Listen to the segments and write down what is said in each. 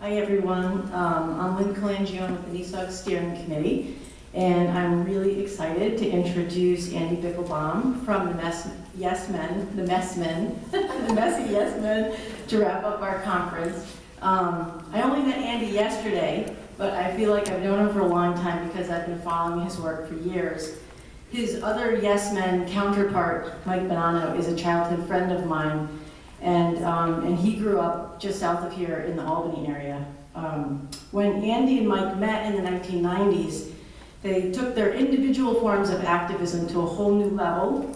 Hi everyone, I'm Lynn Calangione with the NESAWG Steering Committee, and I'm really excited to introduce Andy Bichlbaum from the Messy Yes Men, the Messy Yes Men, to wrap up our conference. I only met Andy yesterday, but I feel like I've known him for a long time because I've been following his work for years. His other Yes Men counterpart, Mike Bonanno, is a childhood friend of mine, and he grew up just south of here in the Albany area. When Andy and Mike met in the 1990s, they took their individual forms of activism to a whole new level.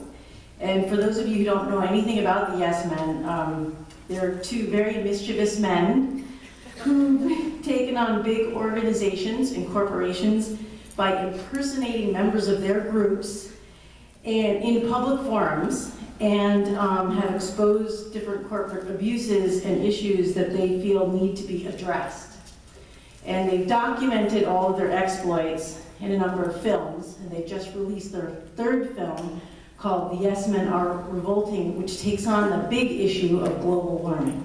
And for those of you who don't know anything about the Yes Men, they're two very mischievous men who've taken on big organizations and corporations by impersonating members of their groups and in public forums, and have exposed different corporate abuses and issues that they feel need to be addressed. And they've documented all of their exploits in a number of films, and they've just released their third film called The Yes Men Are Revolting, which takes on the big issue of global warming.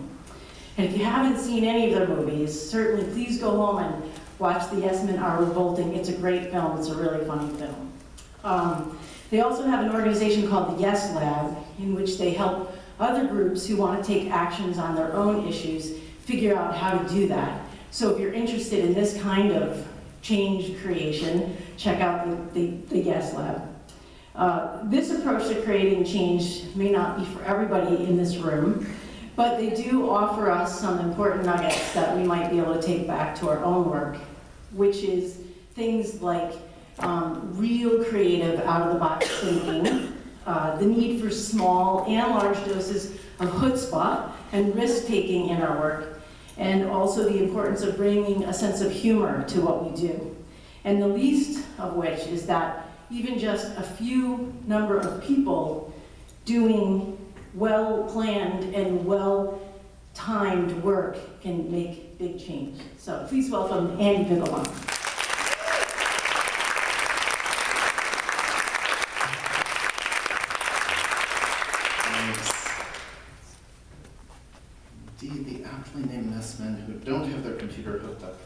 And if you haven't seen any of their movies, certainly please go home and watch The Yes Men Are Revolting. It's a great film, it's a really funny film. They also have an organization called the Yes Lab, in which they help other groups who want to take actions on their own issues figure out how to do that. So if you're interested in this kind of change creation, check out the Yes Lab. This approach to creating change may not be for everybody in this room, but they do offer us some important nuggets that we might be able to take back to our own work, which is things like real creative, out-of-the-box thinking, the need for small and large doses of chutzpah and risk-taking in our work, and also the importance of bringing a sense of humor to what we do. And the least of which is that even just a few number of people doing well-planned and well-timed work can make big change. So please welcome Andy Bichlbaum. Indeed, the aptly named mess men who don't have their computer hooked up.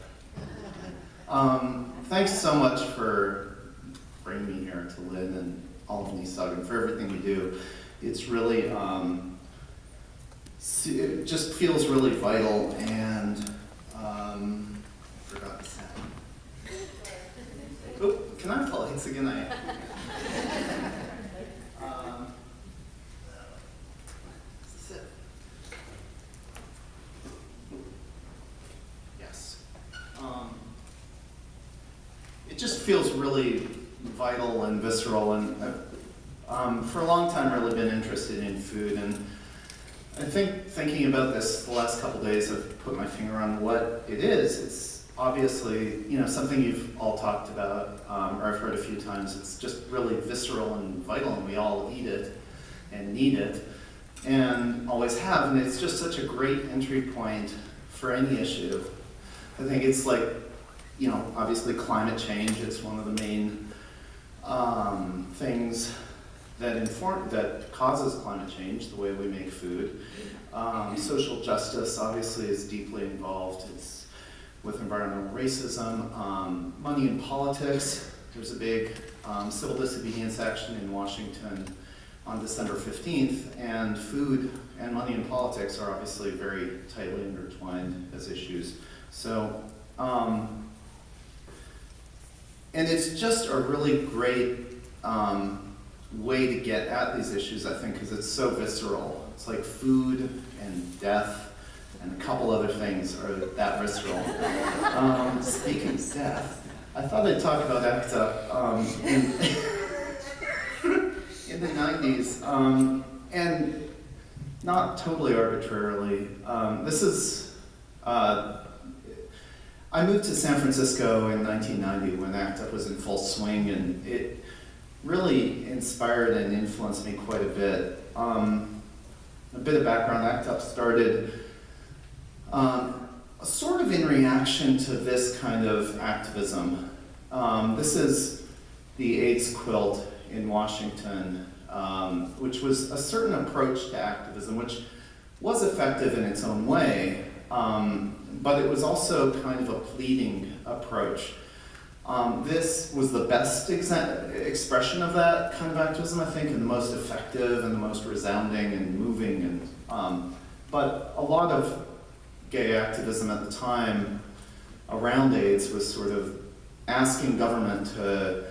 Thanks so much for bringing me here, to Lynn and all of NESAWG, and for everything you do. It's really, it just feels really vital, and I forgot the sound. Oh, can I have the lights again? It just feels really vital and visceral, and I've, for a long time, really been interested in food, and I think thinking about this the last couple days, I've put my finger on what it is. It's obviously, something you've all talked about, or I've heard a few times. It's just really visceral and vital, and we all eat it and need it, and always have, and it's just such a great entry point for any issue. I think it's like, obviously climate change is one of the main things that causes climate change, the way we make food. Social justice obviously is deeply involved. It's with environmental racism, money in politics. There's a big civil disobedience action in Washington on December 15th, and food and money in politics are obviously very tightly intertwined as issues. So, and it's just a really great way to get at these issues, I think, because it's so visceral. It's like food and death and a couple other things are that visceral. Speaking of death, I thought I'd talk about ACT in the 90s, and not totally arbitrarily. I moved to San Francisco in 1990 when ACT UP was in full swing, and it really inspired and influenced me quite a bit. A bit of background, ACT UP started sort of in reaction to this kind of activism. This is the AIDS quilt in Washington, which was a certain approach to activism, which was effective in its own way, but it was also kind of a pleading approach. This was the best expression of that kind of activism, I think, and the most effective and the most resounding and moving. But a lot of gay activism at the time around AIDS was sort of asking government to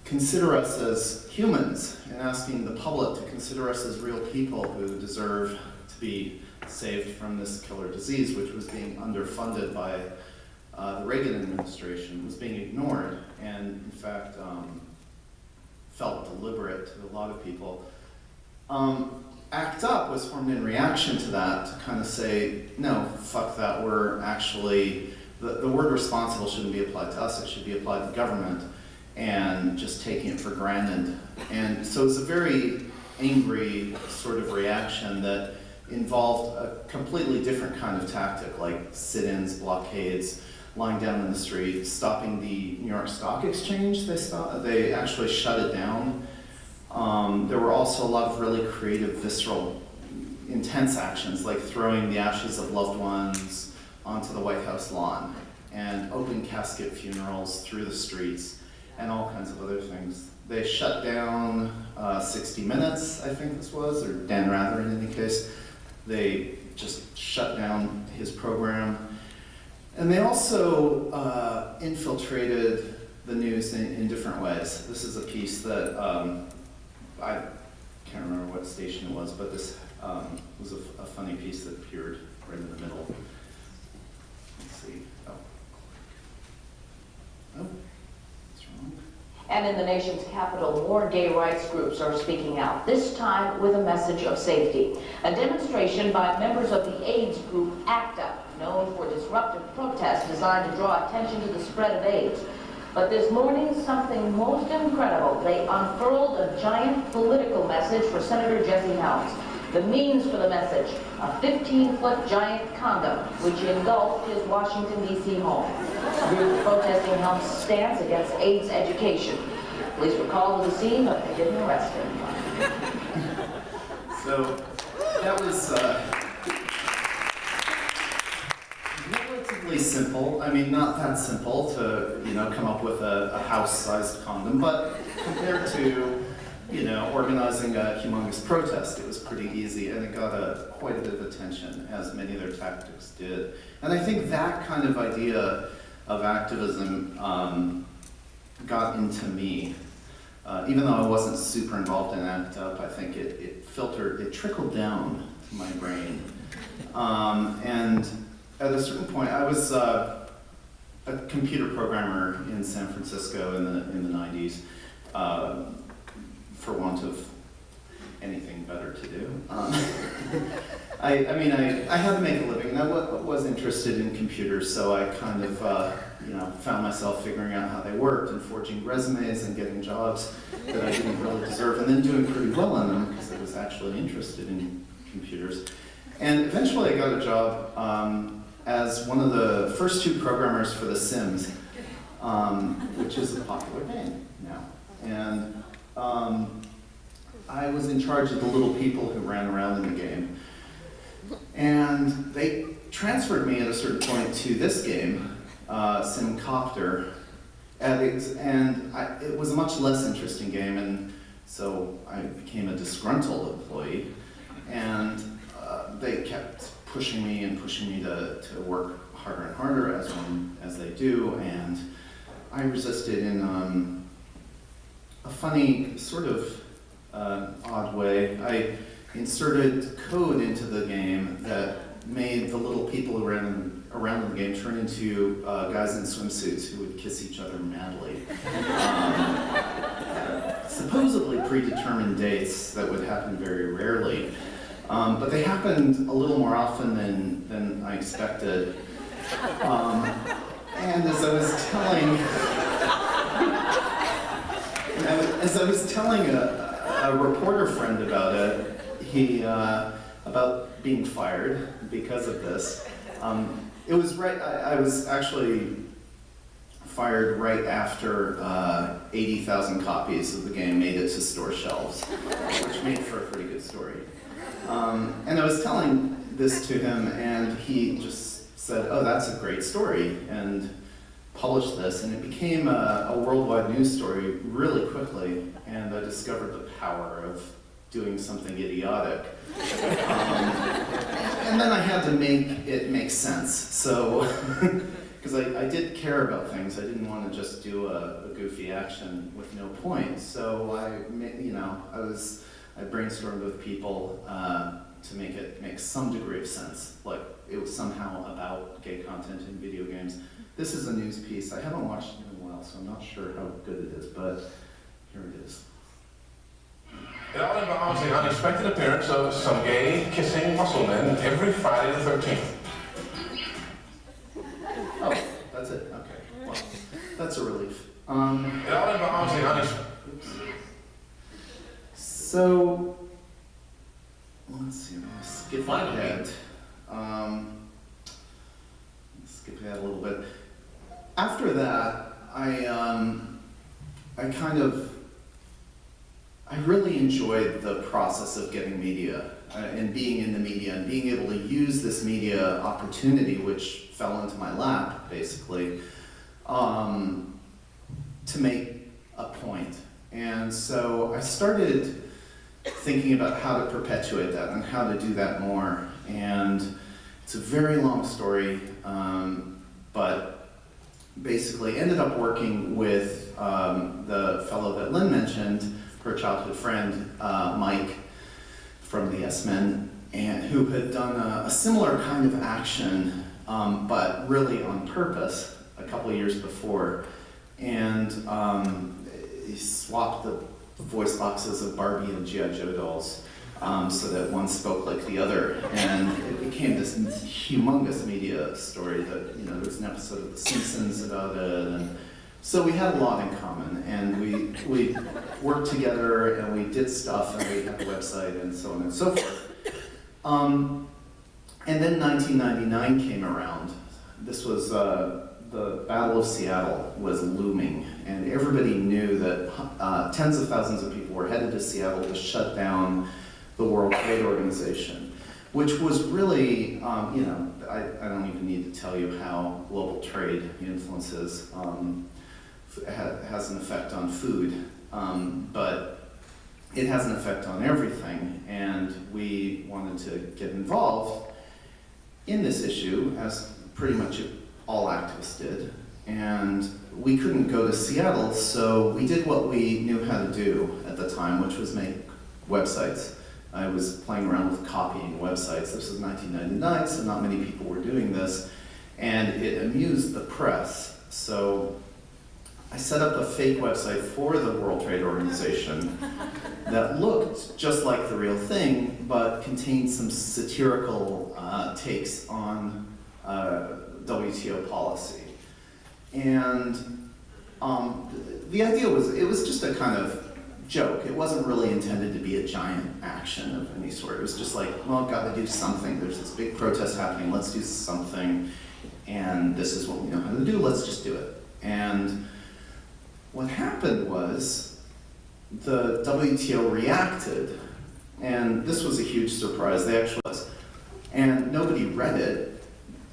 consider us as humans and asking the public to consider us as real people who deserve to be saved from this killer disease, which was being underfunded by the Reagan administration, was being ignored, and in fact felt deliberate to a lot of people. ACT UP was formed in reaction to that, to kind of say, no, fuck that, we're actually, the word responsible shouldn't be applied to us, it should be applied to government, and just taking it for granted. And so it was a very angry sort of reaction that involved a completely different kind of tactic, like sit-ins, blockades, lying down in the street, stopping the New York Stock Exchange. They actually shut it down. There were also a lot of really creative, visceral, intense actions, like throwing the ashes of loved ones onto the White House lawn, and open casket funerals through the streets, and all kinds of other things. They shut down 60 Minutes, I think this was, or Dan Rather in any case. They just shut down his program. And they also infiltrated the news in different ways. This is a piece that, I can't remember what station it was, but this was a funny piece that appeared right in the middle. Let's see. Oh, that's wrong. And in the nation's capital, more gay rights groups are speaking out, this time with a message of safety. A demonstration by members of the AIDS group ACT UP, known for disruptive protests designed to draw attention to the spread of AIDS. But this morning, something most incredible. They unfurled a giant political message for Senator Jesse Helms. The means for the message, a 15-foot giant condom, which engulfed his Washington, D.C. home. The group protesting Helms' stance against AIDS education. Police were called to the scene, but they didn't arrest him. So that was relatively simple. I mean, not that simple to, come up with a house-sized condom, but compared to, organizing a humongous protest, it was pretty easy, and it got quite a bit of attention, as many of their tactics did. And I think that kind of idea of activism got into me. Even though I wasn't super involved in ACT UP, I think it trickled down to my brain. And at a certain point, I was a computer programmer in San Francisco in the 90s, for want of anything better to do. I had to make a living, and I was interested in computers, so I kind of found myself figuring out how they worked and forging resumes and getting jobs that I didn't really deserve, and then doing pretty well on them because I was actually interested in computers. And eventually I got a job as one of the first two programmers for The Sims, which is a popular game now. And I was in charge of the little people who ran around in the game. And they transferred me at a certain point to this game, Simcopter, and it was a much less interesting game, and so I became a disgruntled employee, and they kept pushing me to work harder and harder, as they do, and I resisted in a funny, sort of odd way. I inserted code into the game that made the little people around in the game turn into guys in swimsuits who would kiss each other madly. Supposedly predetermined dates that would happen very rarely. But they happened a little more often than I expected. And as I was telling a reporter friend about it, about being fired because of this, it was right. I was actually fired right after 80,000 copies of the game made it to store shelves, which made for a pretty good story. And I was telling this to him, and he just said, oh, that's a great story, and published this, and it became a worldwide news story really quickly, and I discovered the power of doing something idiotic. And then I had to make it make sense, so, because I did care about things. I didn't want to just do a goofy action with no point, so I brainstormed with people to make it make some degree of sense, like it was somehow about gay content in video games. This is a news piece. I haven't watched it in a while, so I'm not sure how good it is, but here it is. It all involves the unexpected appearance of some gay, kissing muscle men every Friday the 13th. Oh, that's it, okay. Well, that's a relief. It all involves the unexpected... So, let's see, I'm gonna skip ahead. Skip ahead a little bit. After that, I really enjoyed the process of getting media and being in the media and being able to use this media opportunity, which fell into my lap, basically, to make a point. And so I started thinking about how to perpetuate that and how to do that more. And it's a very long story, but basically ended up working with the fellow that Lynn mentioned, her childhood friend, Mike, from the Yes Men, and who had done a similar kind of action, but really on purpose a couple of years before. And he swapped the voice boxes of Barbie and G.I. Joe dolls so that one spoke like the other. And it became this humongous media story that, there's an episode of The Simpsons about it. And so we had a lot in common, and we worked together, and we did stuff, and we had a website, and so on and so forth. And then 1999 came around. This was the Battle of Seattle was looming, and everybody knew that tens of thousands of people were headed to Seattle to shut down the World Trade Organization, which was really, I don't even need to tell you how global trade influences has an effect on food, but it has an effect on everything, and we wanted to get involved in this issue, as pretty much all activists did, and we couldn't go to Seattle, so we did what we knew how to do at the time, which was make websites. I was playing around with copying websites. This was 1999, so not many people were doing this, and it amused the press. So I set up a fake website for the World Trade Organization that looked just like the real thing, but contained some satirical takes on WTO policy. And the idea was, it was just a kind of joke. It wasn't really intended to be a giant action of any sort. It was just like, well, gotta do something. There's this big protest happening, let's do something, and this is what we know how to do, let's just do it. And what happened was the WTO reacted, and this was a huge surprise. They actually was, and nobody read it.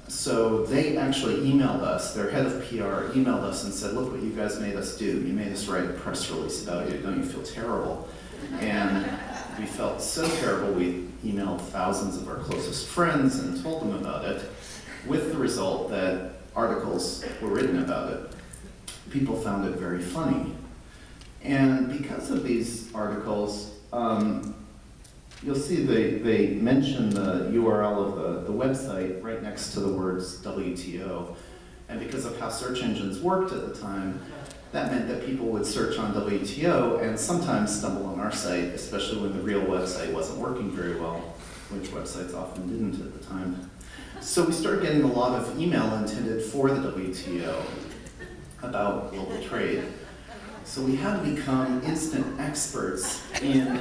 So they actually emailed us, their head of PR emailed us and said, look what you guys made us do. You made us write a press release about you. Don't you feel terrible? And we felt so terrible, we emailed thousands of our closest friends and told them about it, with the result that articles were written about it. People found it very funny. And because of these articles, you'll see they mention the URL of the website right next to the words WTO. And because of how search engines worked at the time, that meant that people would search on WTO and sometimes stumble on our site, especially when the real website wasn't working very well, which websites often didn't at the time. So we started getting a lot of email intended for the WTO about global trade. So we had to become instant experts in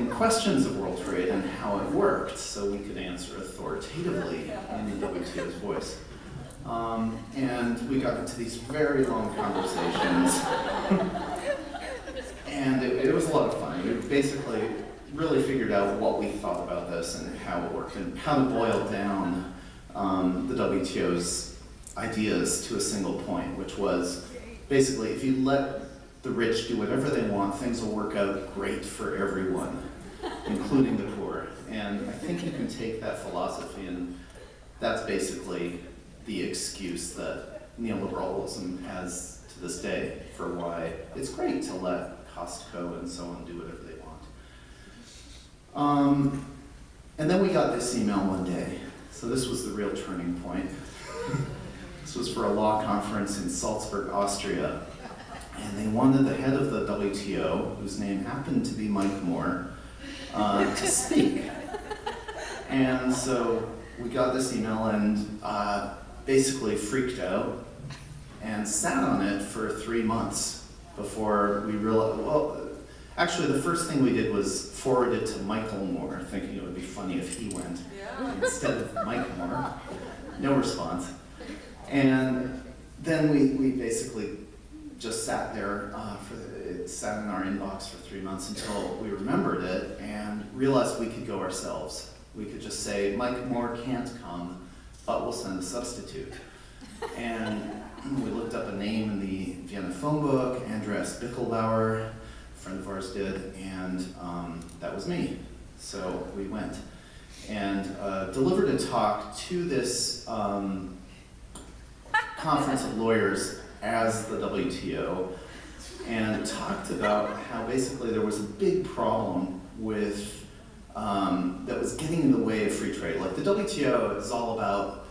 questions of world trade and how it worked, so we could answer authoritatively in the WTO's voice. And we got into these very long conversations, and it was a lot of fun. We basically really figured out what we thought about this and how it worked, and how to boil down WTO's ideas to a single point, which was basically if you let the rich do whatever they want, things will work out great for everyone, including the poor. And I think you can take that philosophy, and that's basically the excuse that neoliberalism has to this day for why it's great to let Costco and so on do whatever they want. And then we got this email one day. So this was the real turning point. This was for a law conference in Salzburg, Austria. And they wanted the head of the WTO, whose name happened to be Mike Moore, to speak. And so we got this email and basically freaked out and sat on it for 3 months before we realized, well, actually the first thing we did was forward it to Michael Moore, thinking it would be funny if he went instead of Mike Moore. No response. And then we basically just sat there, it sat in our inbox for 3 months until we remembered it and realized we could go ourselves. We could just say, Mike Moore can't come, but we'll send a substitute. And we looked up a name in the Vienna phone book, Andreas Bichlbaum, a friend of ours did, and that was me. So we went and delivered a talk to this conference of lawyers as the WTO, and talked about how basically there was a big problem with that was getting in the way of free trade. Like the WTO is all about,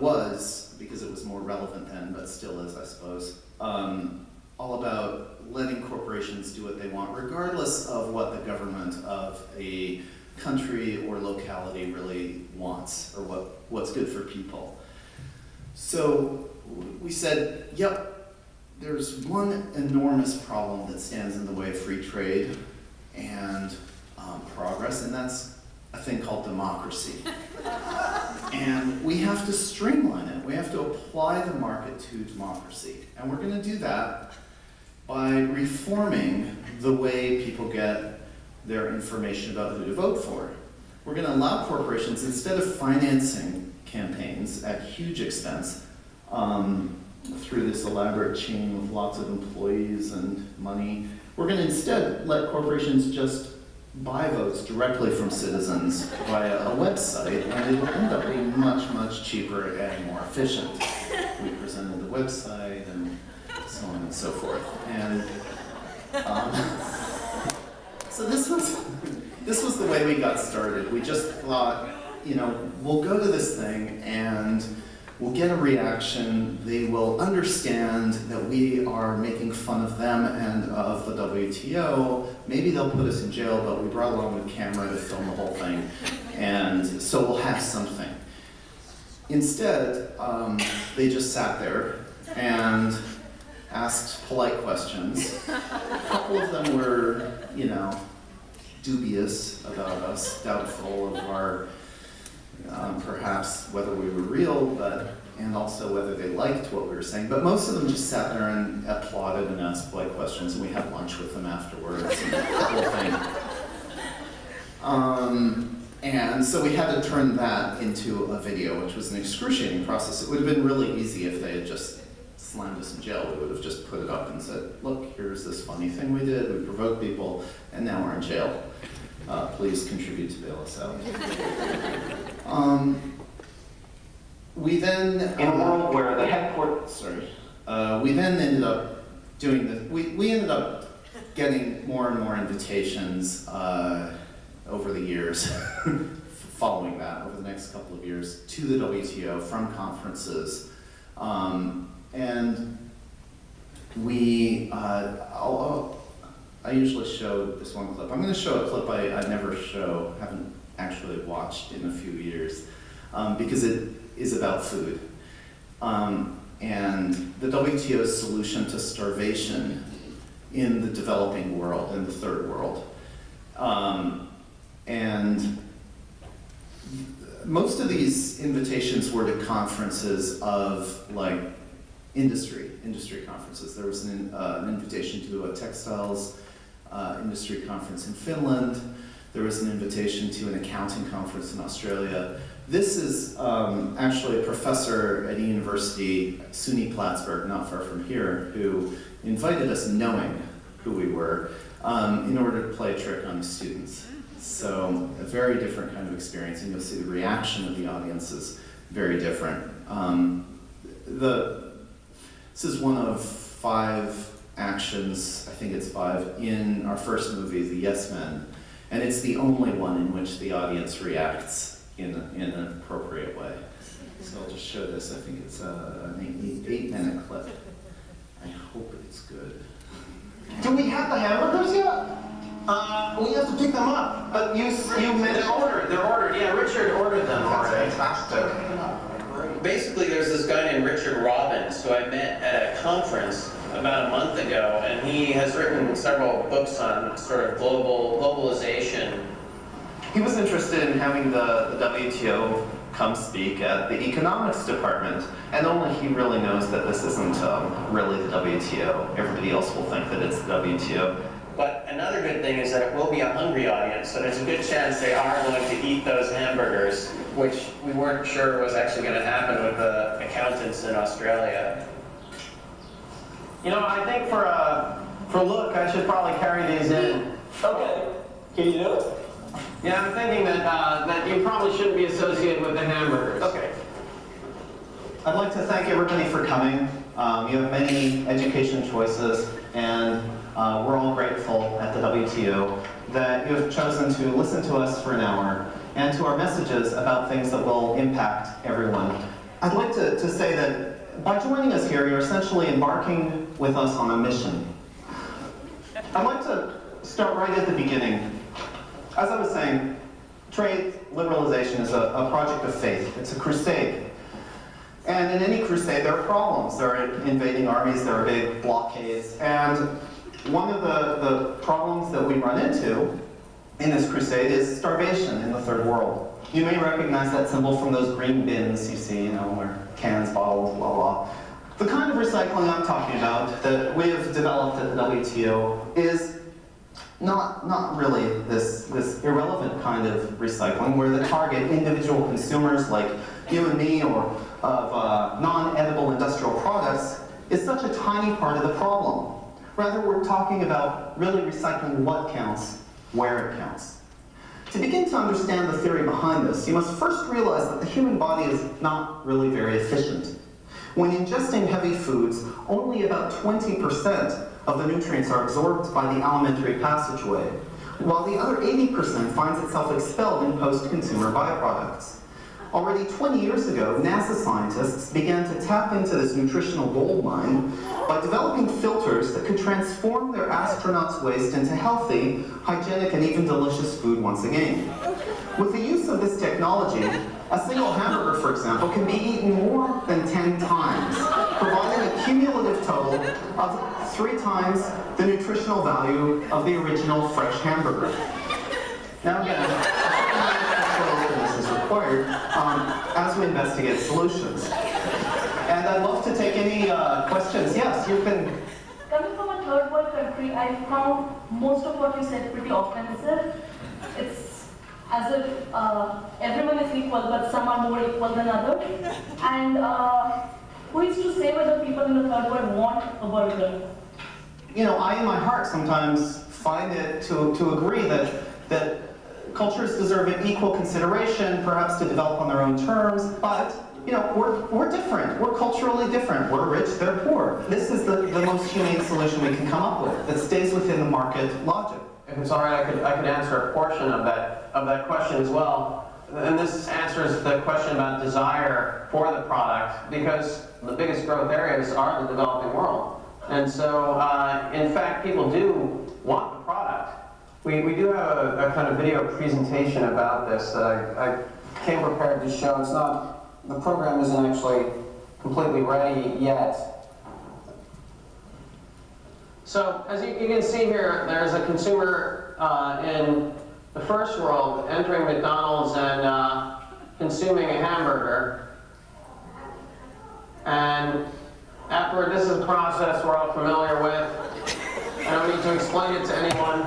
was, because it was more relevant then, but still is, I suppose, all about letting corporations do what they want, regardless of what the government of a country or locality really wants, or what's good for people. So we said, yep, there's one enormous problem that stands in the way of free trade and progress, and that's a thing called democracy. And we have to streamline it. We have to apply the market to democracy. And we're going to do that by reforming the way people get their information about who to vote for. We're going to allow corporations, instead of financing campaigns at huge expense through this elaborate chain with lots of employees and money, we're going to instead let corporations just buy votes directly from citizens via a website, and it will end up being much, much cheaper and more efficient. We presented the website and so on and so forth. And so this was the way we got started. We just thought, you know, we'll go to this thing and we'll get a reaction. They will understand that we are making fun of them and of the WTO. Maybe they'll put us in jail, but we brought along a camera to film the whole thing. And so we'll have something. Instead, they just sat there and asked polite questions. A couple of them were, you know, dubious about us, doubtful of our perhaps whether we were real, and also whether they liked what we were saying. But most of them just sat there and applauded and asked polite questions, and we had lunch with them afterwards and the whole thing. And so we had to turn that into a video, which was an excruciating process. It would have been really easy if they had just slammed us in jail. We would have just put it up and said, look, here's this funny thing we did, we provoked people, and now we're in jail. Please contribute to bail us out. We then, in a world where the headquarters, we then ended up doing this. We ended up getting more and more invitations over the years, following that, over the next couple of years, to the WTO from conferences. And we, I usually show this one clip. I'm going to show a clip I never show, haven't actually watched in a few years, because it is about food. And the WTO's solution to starvation in the developing world, in the third world. And most of these invitations were to conferences of like industry conferences. There was an invitation to a textiles industry conference in Finland. There was an invitation to an accounting conference in Australia. This is actually a professor at a university, SUNY Plattsburgh, not far from here, who invited us knowing who we were in order to play a trick on his students. So a very different kind of experience, and you'll see the reaction of the audience is very different. This is one of 5 actions, I think it's 5, in our first movie, The Yes Men, and it's the only one in which the audience reacts in an appropriate way. So I'll just show this. I think it's an 8-minute clip. I hope it's good. Do we have the hamburgers yet? We have to pick them up, but you mentioned... They're ordered, yeah, Richard ordered them already. Fantastic. Basically, there's this guy named Richard Robbins who I met at a conference about a month ago, and he has written several books on sort of globalization. He was interested in having the WTO come speak at the economics department, and only he really knows that this isn't really the WTO. Everybody else will think that it's the WTO. But another good thing is that it will be a hungry audience, so there's a good chance they are going to eat those hamburgers, which we weren't sure was actually going to happen with the accountants in Australia. You know, I think for a look, I should probably carry these in. Okay. Can you do it? Yeah, I'm thinking that you probably shouldn't be associated with the hamburgers. Okay. I'd like to thank everybody for coming. You have many education choices, and we're all grateful at the WTO that you have chosen to listen to us for an hour and to our messages about things that will impact everyone. I'd like to say that by joining us here, you're essentially embarking with us on a mission. I'd like to start right at the beginning. As I was saying, trade liberalization is a project of faith. It's a crusade. And in any crusade, there are problems. There are invading armies, there are big blockades, and one of the problems that we run into in this crusade is starvation in the third world. You may recognize that symbol from those green bins you see, where cans, bottles, blah, blah. The kind of recycling I'm talking about that we have developed at the WTO is not really this irrelevant kind of recycling where the target individual consumers like you and me or of non-edible industrial products is such a tiny part of the problem. Rather, we're talking about really recycling what counts, where it counts. To begin to understand the theory behind this, you must first realize that the human body is not really very efficient. When ingesting heavy foods, only about 20% of the nutrients are absorbed by the alimentary passageway, while the other 80% finds itself expelled in post-consumer byproducts. Already 20 years ago, NASA scientists began to tap into this nutritional gold mine by developing filters that could transform their astronauts' waste into healthy, hygienic, and even delicious food once again. With the use of this technology, a single hamburger, for example, can be eaten more than 10 times, providing a cumulative total of 3 times the nutritional value of the original fresh hamburger. Now again, this is required as we investigate solutions. And I'd love to take any questions. Yes, you can. Coming from a third world country, I found most of what you said pretty offensive. It's as if everyone is equal, but some are more equal than others. And who is to say whether people in the third world want a burger? I in my heart sometimes find it to agree that cultures deserve an equal consideration, perhaps to develop on their own terms, but we're different. We're culturally different. We're rich, they're poor. This is the most humane solution we can come up with that stays within the market logic. If it's all right, I could answer a portion of that question as well. And this answers the question about desire for the product, because the biggest growth areas are the developing world. And so, in fact, people do want the product. We do have a kind of video presentation about this that I came prepared to show. It's not, the program isn't actually completely ready yet. So, as you can see here, there's a consumer in the first world entering McDonald's and consuming a hamburger. And afterward, this is a process we're all familiar with. I don't need to explain it to anyone.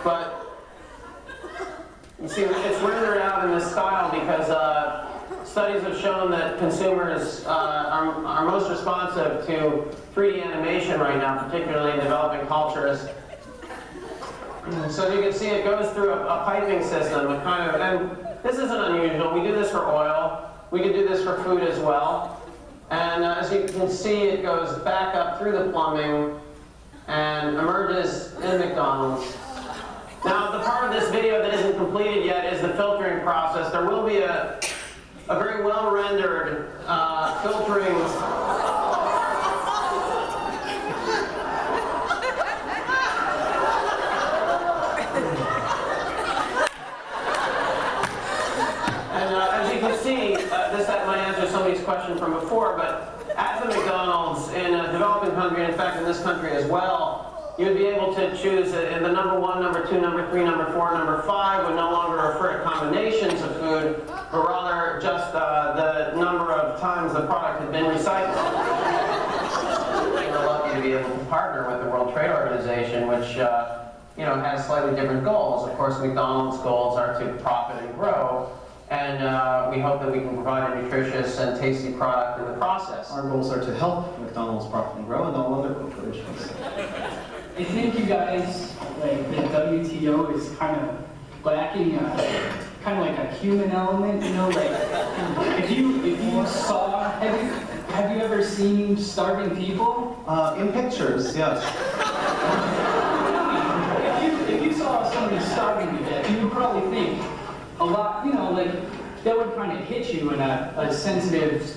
But You see, it's rendered out in this style because studies have shown that consumers are most responsive to 3D animation right now, particularly in developing cultures. So you can see it goes through a piping system, and this isn't unusual. We do this for oil. We can do this for food as well. And as you can see, it goes back up through the plumbing and emerges in McDonald's. Now, the part of this video that isn't completed yet is the filtering process. There will be a very well-rendered filtering. And as you can see, this might answer somebody's question from before, but at the McDonald's in a developing country, in fact in this country as well, you'd be able to choose the number 1, number 2, number 3, number 4, number 5 would no longer refer to combinations of food, but rather just the number of times the product had been recycled. We're lucky to be able to partner with the World Trade Organization, which has slightly different goals. Of course, McDonald's goals are to profit and grow, and we hope that we can provide a nutritious and tasty product in the process. Our goals are to help McDonald's profit and grow and all other corporations. I think you guys, like the WTO is kind of lacking kind of like a human element, like if you saw, have you ever seen starving people? In pictures, yes. If you saw somebody starving to death, you would probably think a lot, like that would kind of hit you in a sensitive,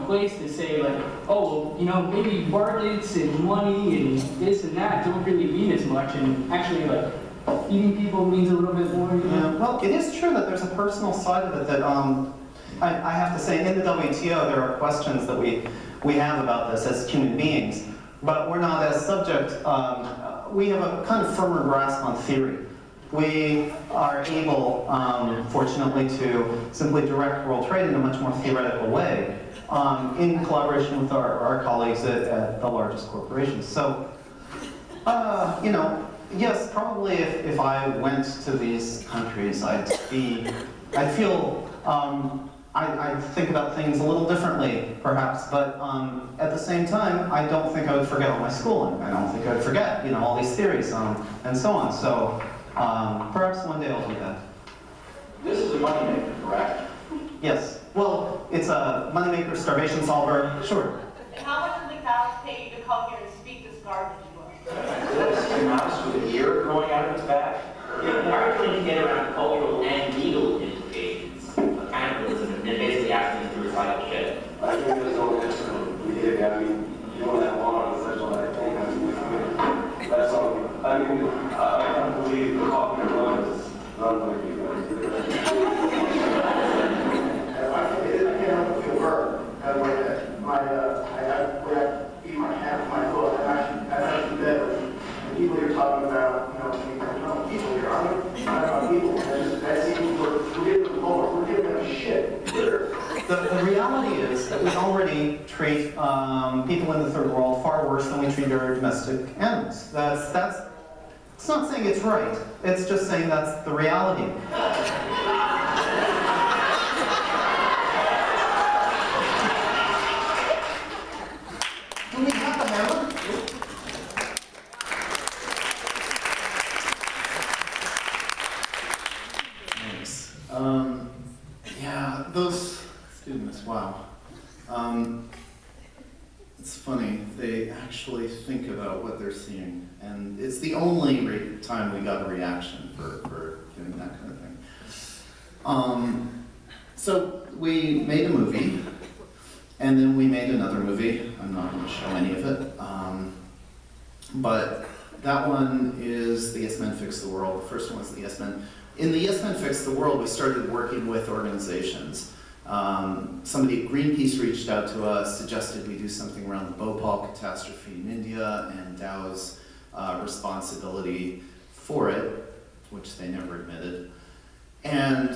place to say like, oh, maybe markets and money and this and that don't really mean as much, and actually like feeding people means a little bit more. Yeah, well, it is true that there's a personal side of it that I have to say in the WTO there are questions that we have about this as human beings, but we're not as subject. We have a kind of firmer grasp on theory. We are able, fortunately, to simply direct world trade in a much more theoretical way in collaboration with our colleagues at the largest corporations. So, yes, probably if I went to these countries, I'd feel, I'd think about things a little differently, perhaps, but at the same time, I don't think I would forget all my schooling. I don't think I would forget, all these theories and so on. So. Perhaps one day I'll do that. This is a moneymaker, correct? Yes. Well, it's a moneymaker, starvation solver, sure. And how much does McDonald's pay you to come here and speak this garbage to us? This mouse with a ear growing out of its back. The article didn't get around cultural and legal implications of cannibalism, and basically asking us to recycle shit. I think there's no difference. We did. I mean, you don't have one on the sexual. I think that's all. I mean, I can't believe the coffee is run like you guys. I can't help but feel hurt. When I eat my hand with my foot, I'm actually dead. The people you're talking about, people here, I'm talking about people. I see people, we're giving them homework, we're giving them shit. The reality is that we already treat people in the third world far worse than we treat our domestic animals. It's not saying it's right. It's just saying that's the reality. Do we have the hammer? Thanks. Yeah, those students, wow. It's funny, they actually think about what they're seeing, and it's the only time we got a reaction for doing that kind of thing. So we made a movie, and then we made another movie. I'm not going to show any of it, but that one is The Yes Men Fix the World. The first one was The Yes Men. In The Yes Men Fix the World, we started working with organizations. Somebody at Greenpeace reached out to us, suggested we do something around the Bhopal catastrophe in India and Dow's responsibility for it, which they never admitted. And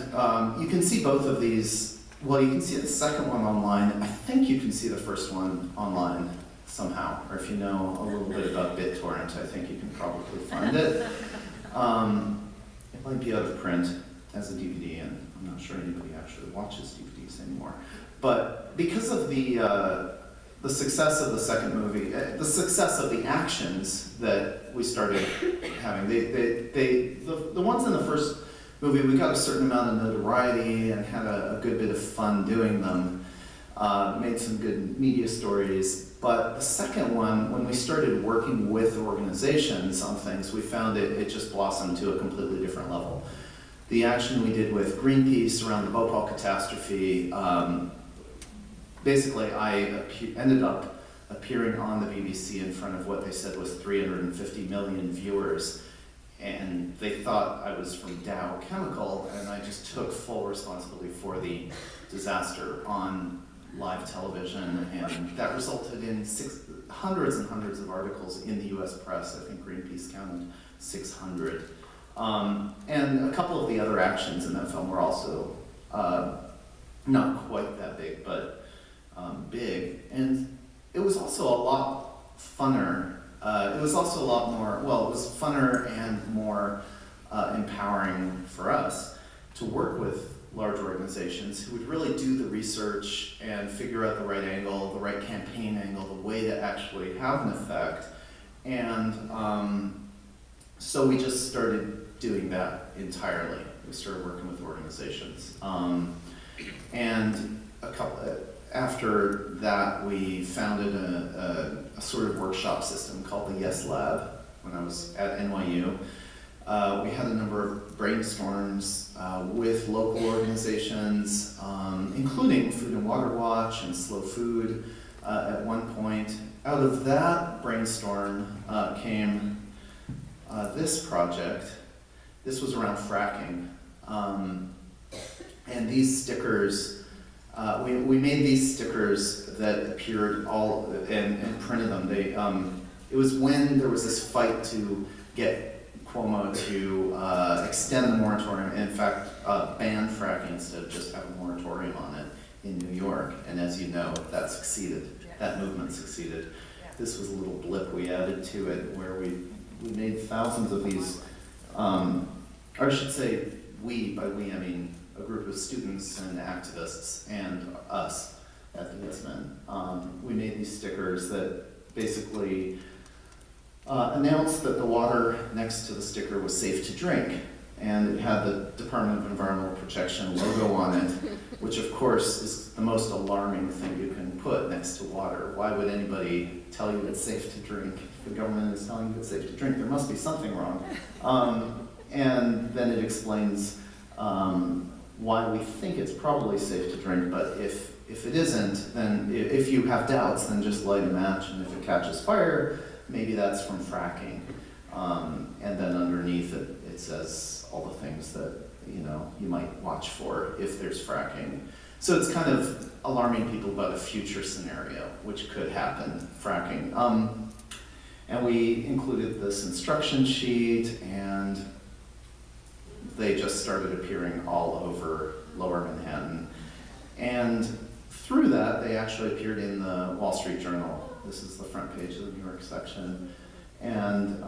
you can see both of these. Well, you can see the second one online. I think you can see the first one online somehow, or if you know a little bit about BitTorrent, I think you can probably find it. It might be out of print. as a DVD, and I'm not sure anybody actually watches DVDs anymore. But because of the success of the second movie, the success of the actions that we started having, the ones in the first movie, we got a certain amount of notoriety and had a good bit of fun doing them, made some good media stories. But the second one, when we started working with organizations on things, we found it just blossomed to a completely different level. The action we did with Greenpeace around the Bhopal catastrophe, basically I ended up appearing on the BBC in front of what they said was 350 million viewers, and they thought I was from Dow Chemical, and I just took full responsibility for the disaster on live television, and that resulted in hundreds and hundreds of articles in the US press. I think Greenpeace counted 600. And a couple of the other actions in that film were also not quite that big, but big. And it was also a lot funner. It was also a lot more, well, it was funner and more empowering for us to work with large organizations who would really do the research and figure out the right angle, the right campaign angle, the way to actually have an effect. And so we just started doing that entirely. We started working with organizations. And after that, we founded a sort of workshop system called the Yes Lab when I was at NYU. We had a number of brainstorms with local organizations, including Food and Water Watch and Slow Food at one point. Out of that brainstorm came this project. This was around fracking. And these stickers, we made these stickers that appeared all, and printed them. It was when there was this fight to get Cuomo to extend the moratorium, in fact, ban fracking instead of just have a moratorium on it in New York. And as you know, that succeeded. That movement succeeded. This was a little blip we added to it where we made thousands of these, or I should say we, by we I mean a group of students and activists and us at the Yes Men. We made these stickers that basically announced that the water next to the sticker was safe to drink, and it had the Department of Environmental Protection logo on it, which of course is the most alarming thing you can put next to water. Why would anybody tell you it's safe to drink? If the government is telling you it's safe to drink, there must be something wrong. And then it explains why we think it's probably safe to drink, but if it isn't, then if you have doubts, then just light a match, and if it catches fire, maybe that's from fracking. And then underneath it says all the things that you might watch for if there's fracking. So it's kind of alarming people about a future scenario which could happen, fracking. And we included this instruction sheet, and they just started appearing all over Lower Manhattan. And through that, they actually appeared in the Wall Street Journal. This is the front page of the New York section, and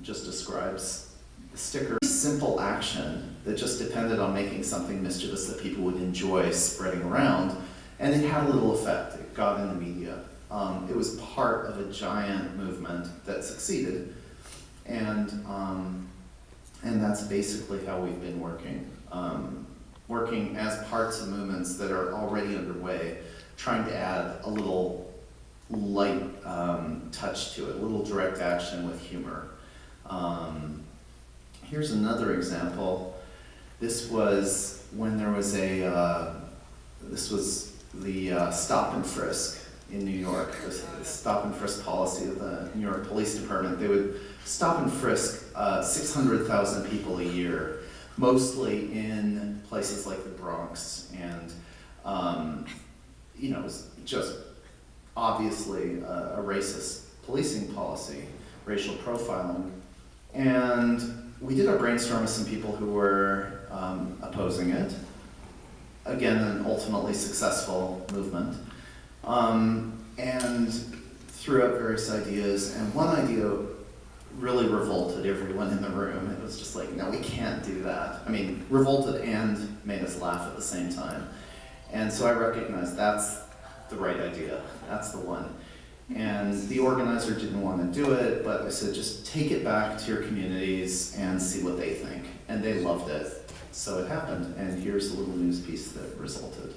just describes the sticker. Simple action that just depended on making something mischievous that people would enjoy spreading around, and it had a little effect. It got in the media. It was part of a giant movement that succeeded, and that's basically how we've been working. Working as parts of movements that are already underway, trying to add a little light touch to it, a little direct action with humor. Here's another example. This was when there was this was the stop and frisk in New York, the stop and frisk policy of the New York Police Department. They would stop and frisk 600,000 people a year, mostly in places like the Bronx, and it was just obviously a racist policing policy, racial profiling. And we did our brainstorm with some people who were opposing it. Again, an ultimately successful movement. And threw out various ideas, and one idea really revolted everyone in the room. It was just like, no, we can't do that. I mean, revolted and made us laugh at the same time. And so I recognized that's the right idea. That's the one. And the organizer didn't want to do it, but I said, just take it back to your communities and see what they think. And they loved it. So it happened, and here's a little news piece that resulted.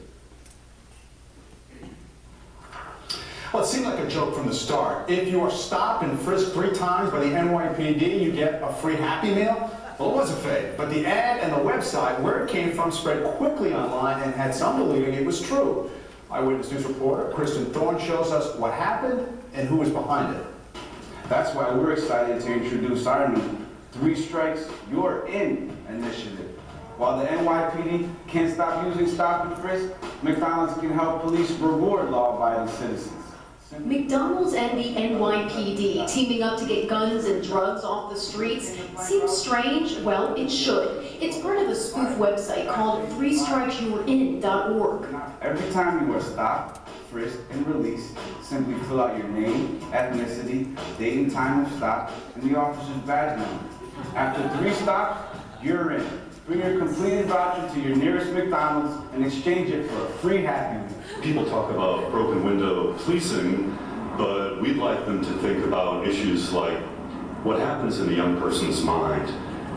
Well, it seemed like a joke from the start. If you are stopped and frisked 3 times by the NYPD, you get a free Happy Meal. Well, it wasn't fake, but the ad and the website where it came from spread quickly online and had some believing it was true. Eyewitness News reporter Kristen Thorne shows us what happened and who was behind it. That's why we're excited to introduce our new 3 Strikes, You're In initiative. While the NYPD can't stop using stop and frisk, McDonald's can help police reward law-abiding citizens. McDonald's and the NYPD teaming up to get guns and drugs off the streets seems strange. Well, it should. It's part of a spoof website called 3strikesyou'rein.org. Every time you are stopped, frisked, and released, simply fill out your name, ethnicity, date and time of stop, and the officer's badge number. After 3 stops, you're in. Bring your completed voucher to your nearest McDonald's and exchange it for a free Happy Meal. People talk about broken window policing, but we'd like them to think about issues like what happens in a young person's mind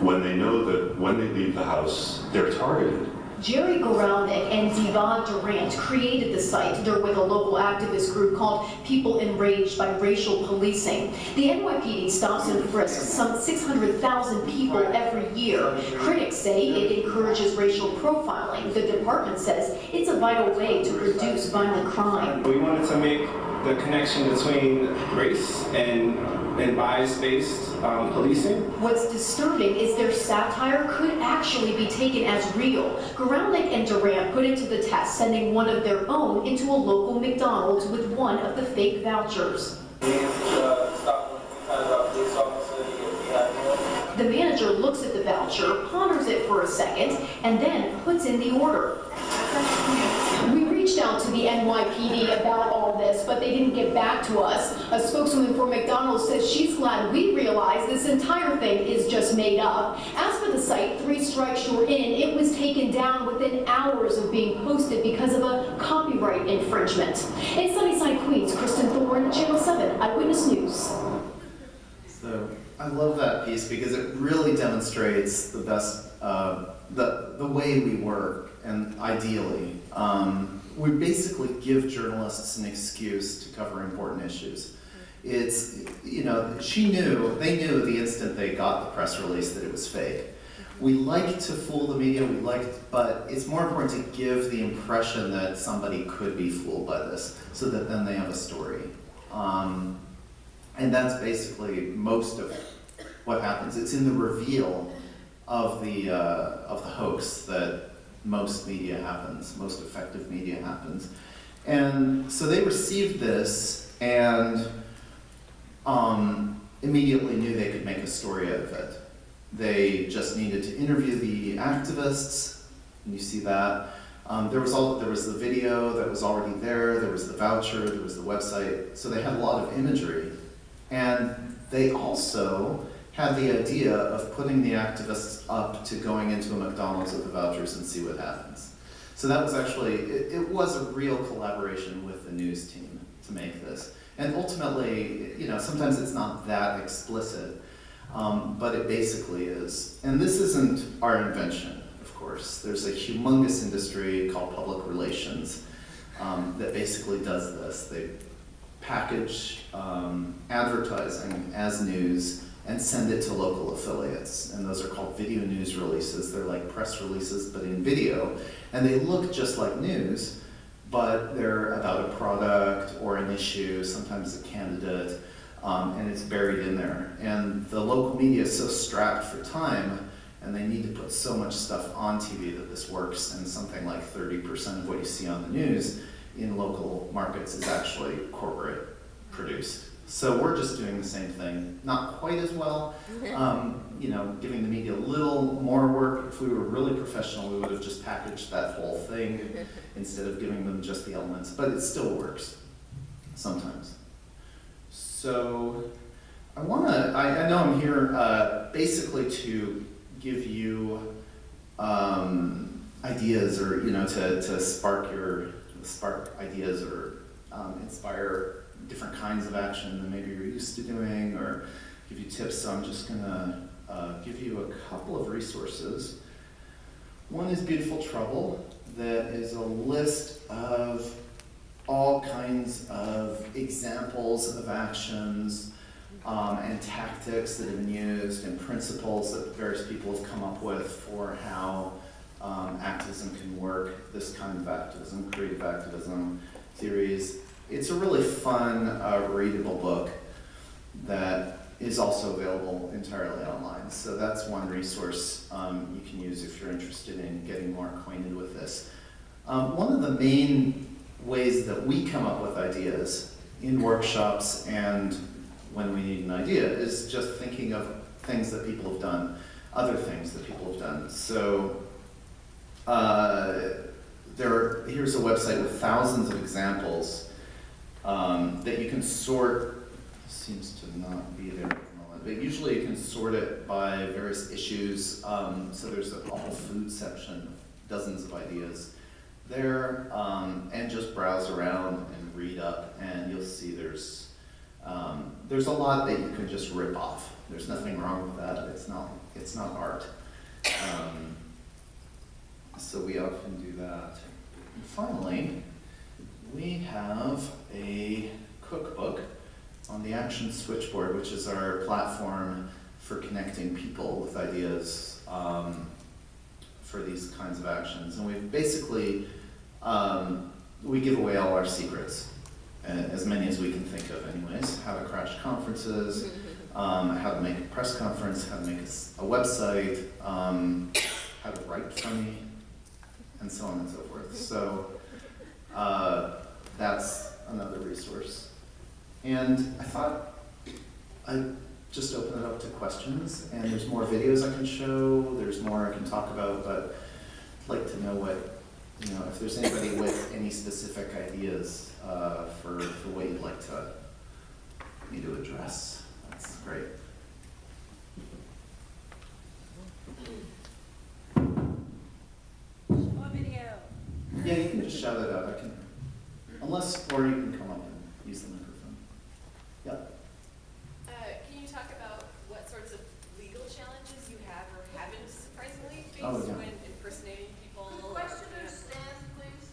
when they know that when they leave the house, they're targeted. Jerry Goralnik and NESAWG Durant created the site. They're with a local activist group called People Enraged by Racial Policing. The NYPD stops and frisks some 600,000 people every year. Critics say it encourages racial profiling. The department says it's a vital way to reduce violent crime. We wanted to make the connection between race and bias-based policing. What's disturbing is their satire could actually be taken as real. Goralnik and Durant put it to the test, sending one of their own into a local McDonald's with one of the fake vouchers. The manager looks at the voucher, ponders it for a second, and then puts in the order. We reached out to the NYPD about all this, but they didn't get back to us. A spokeswoman for McDonald's says she's glad we realized this entire thing is just made up. As for the site, 3 Strikes You're In, it was taken down within hours of being posted because of a copyright infringement. In Sunnyside, Queens, Kristen Thorne, Channel 7 Eyewitness News. So I love that piece because it really demonstrates the best, the way we work, and ideally. We basically give journalists an excuse to cover important issues. It's, you know, they knew the instant they got the press release that it was fake. We like to fool the media, but it's more important to give the impression that somebody could be fooled by this, so that then they have a story. And that's basically most of what happens. It's in the reveal of the hoax that most media happens, most effective media happens. And so they received this and immediately knew they could make a story out of it. They just needed to interview the activists, and you see that. There was the video that was already there, there was the voucher, there was the website, so they had a lot of imagery. And they also had the idea of putting the activists up to going into a McDonald's with the vouchers and see what happens. So that was actually, it was a real collaboration with the news team to make this. And ultimately, you know, sometimes it's not that explicit, but it basically is. And this isn't our invention, of course. There's a humongous industry called public relations that basically does this. They package advertising as news and send it to local affiliates. And those are called video news releases. They're like press releases, but in video. And they look just like news, but they're about a product or an issue, sometimes a candidate, and it's buried in there. And the local media is so strapped for time, and they need to put so much stuff on TV that this works, and something like 30% of what you see on the news in local markets is actually corporate produced. So we're just doing the same thing, not quite as well, you know, giving the media a little more work. If we were really professional, we would have just packaged that whole thing instead of giving them just the elements, but it still works sometimes. So I know I'm here basically to give you ideas, or to spark ideas, or inspire different kinds of action than maybe you're used to doing, or give you tips. So I'm just gonna give you a couple of resources. One is Beautiful Trouble, that is a list of all kinds of examples of actions and tactics that have been used, and principles that various people have come up with for how activism can work, this kind of activism, creative activism theories. It's a really fun, readable book that is also available entirely online. So that's one resource you can use if you're interested in getting more acquainted with this. One of the main ways that we come up with ideas in workshops and when we need an idea is just thinking of things that people have done, other things that people have done. So here's a website with thousands of examples that you can sort. Seems to not be there at the moment, but usually you can sort it by various issues. So there's a whole food section, dozens of ideas there, and just browse around and read up, and you'll see there's a lot that you can just rip off. There's nothing wrong with that. It's not art. So we often do that. And finally, we have a cookbook on the Action Switchboard, which is our platform for connecting people with ideas for these kinds of actions. And we basically, we give away all our secrets, as many as we can think of anyways. How to crash conferences, how to make a press conference, how to make a website, how to write funny, and so on and so forth. So that's another resource. And I thought I'd just open it up to questions, and there's more videos I can show, there's more I can talk about, but I'd like to know what, if there's anybody with any specific ideas for what you'd like me to address. That's great. Video. Yeah, you can just shout it out. I can, or you can come up and use the microphone. Yeah. Can you talk about what sorts of legal challenges you have or haven't surprisingly faced Yeah. when impersonating people? Could the questioner stand, please?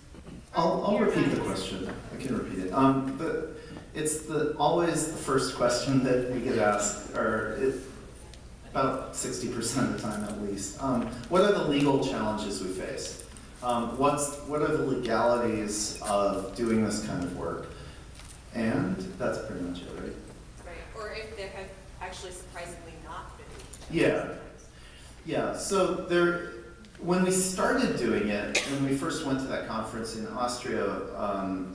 I'll repeat the question. I can repeat it. It's always the first question that we get asked, or about 60% of the time at least. What are the legal challenges we face? What are the legalities of doing this kind of work? And that's pretty much it, right? Right, or if there have actually surprisingly not been. Yeah. So when we started doing it, when we first went to that conference in Austria,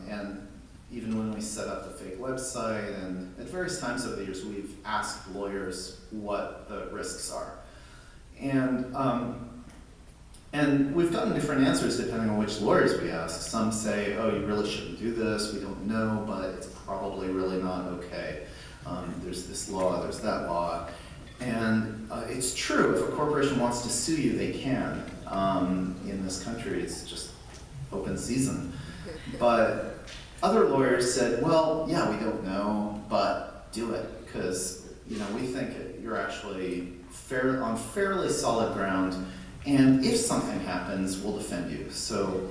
and even when we set up the fake website, and at various times over the years, we've asked lawyers what the risks are. And we've gotten different answers depending on which lawyers we ask. Some say, oh, you really shouldn't do this, we don't know, but it's probably really not okay. There's this law, there's that law. And it's true, if a corporation wants to sue you, they can. In this country, it's just open season. But other lawyers said, well, yeah, we don't know, but do it, because we think you're actually on fairly solid ground, and if something happens, we'll defend you. So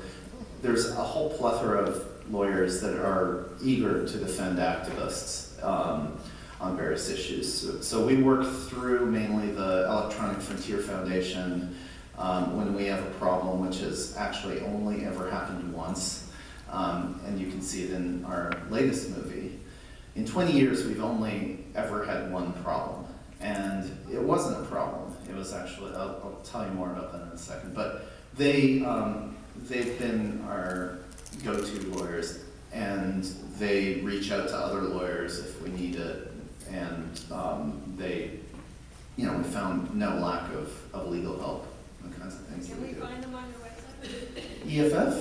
there's a whole plethora of lawyers that are eager to defend activists on various issues. So we work through mainly the Electronic Frontier Foundation when we have a problem, which has actually only ever happened once. And you can see it in our latest movie. In 20 years, we've only ever had one problem. And it wasn't a problem. It was actually, I'll tell you more about that in a second. But they've been our go-to lawyers, and they reach out to other lawyers if we need it. And we found no lack of legal help, the kinds of things that we do. Can we find them on your website? EFF?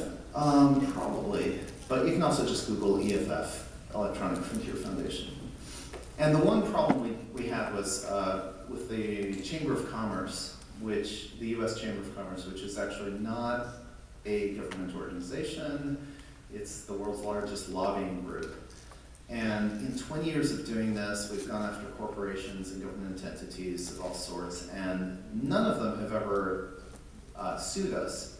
Probably. But you can also just Google EFF, Electronic Frontier Foundation. And the one problem we had was with the Chamber of Commerce, which, the US Chamber of Commerce, which is actually not a government organization. It's the world's largest lobbying group. And in 20 years of doing this, we've gone after corporations and government entities of all sorts, and none of them have ever sued us,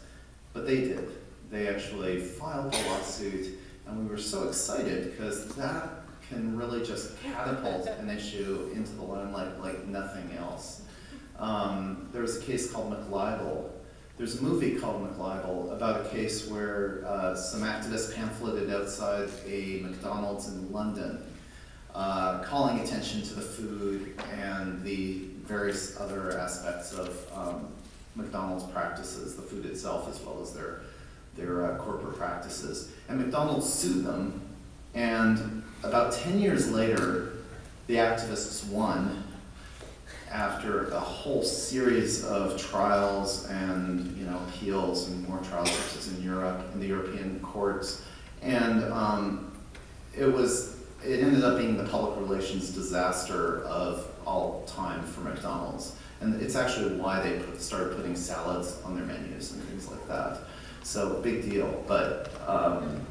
but they did. They actually filed a lawsuit, and we were so excited because that can really just catapult an issue into the limelight like nothing else. There was a case called McLibel. There's a movie called McLibel about a case where some activists pamphleted outside a McDonald's in London, calling attention to the food and the various other aspects of McDonald's practices, the food itself as well as their corporate practices. And McDonald's sued them, and about 10 years later, the activists won after a whole series of trials and appeals and more trials, such as in Europe, in the European courts. And it ended up being the public relations disaster of all time for McDonald's. And it's actually why they started putting salads on their menus and things like that. So big deal, but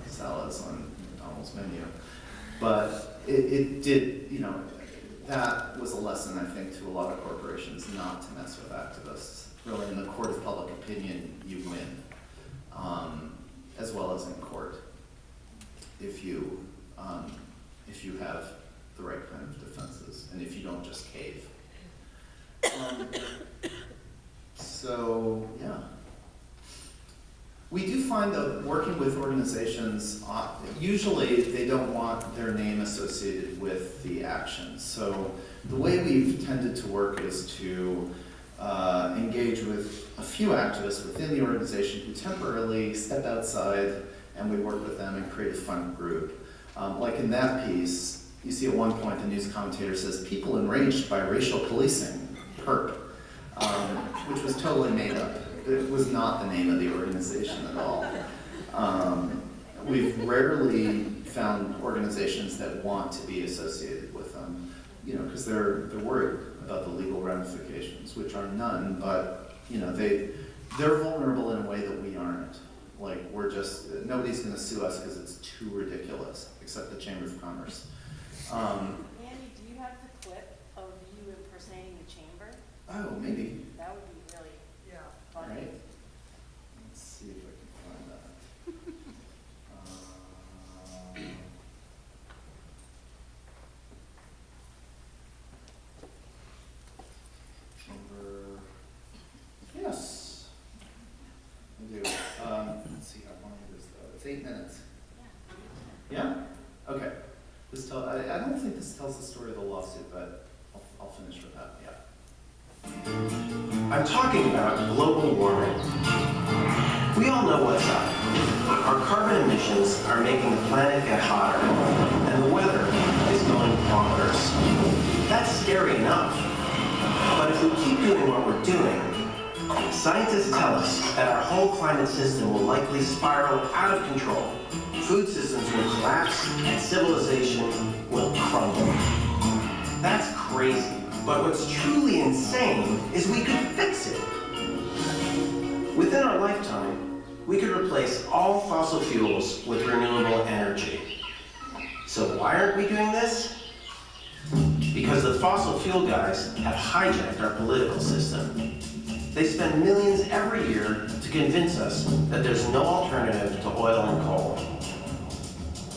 salads on McDonald's menu. But it did, that was a lesson, I think, to a lot of corporations not to mess with activists. Really, in the court of public opinion, you win, as well as in court, if you have the right kind of defenses, and if you don't just cave. So, yeah. We do find that working with organizations, usually they don't want their name associated with the action. So the way we've tended to work is to engage with a few activists within the organization who temporarily step outside, and we work with them and create a fun group. Like in that piece, you see at one point the news commentator says, "People enraged by racial policing, perp," which was totally made up. It was not the name of the organization at all. We've rarely found organizations that want to be associated with them, because they're worried about the legal ramifications, which are none, but they're vulnerable in a way that we aren't. Like nobody's going to sue us because it's too ridiculous, except the Chamber of Commerce. Andy, do you have the clip of you impersonating the chamber? Oh, maybe. That would be really funny. Right. Let's see if I can find that. Chamber. Yes. I do. Let's see how long it is though. It's 8 minutes. Yeah? Okay. I don't think this tells the story of the lawsuit, but I'll finish with that. Yeah. I'm talking about global warming. We all know what's up. Our carbon emissions are making the planet get hotter, and the weather is going bonkers. That's scary enough. But if we keep doing what we're doing, scientists tell us that our whole climate system will likely spiral out of control. Food systems will collapse, and civilization will crumble. That's crazy. But what's truly insane is we could fix it. Within our lifetime, we could replace all fossil fuels with renewable energy. So why aren't we doing this? Because the fossil fuel guys have hijacked our political system. They spend millions every year to convince us that there's no alternative to oil and coal.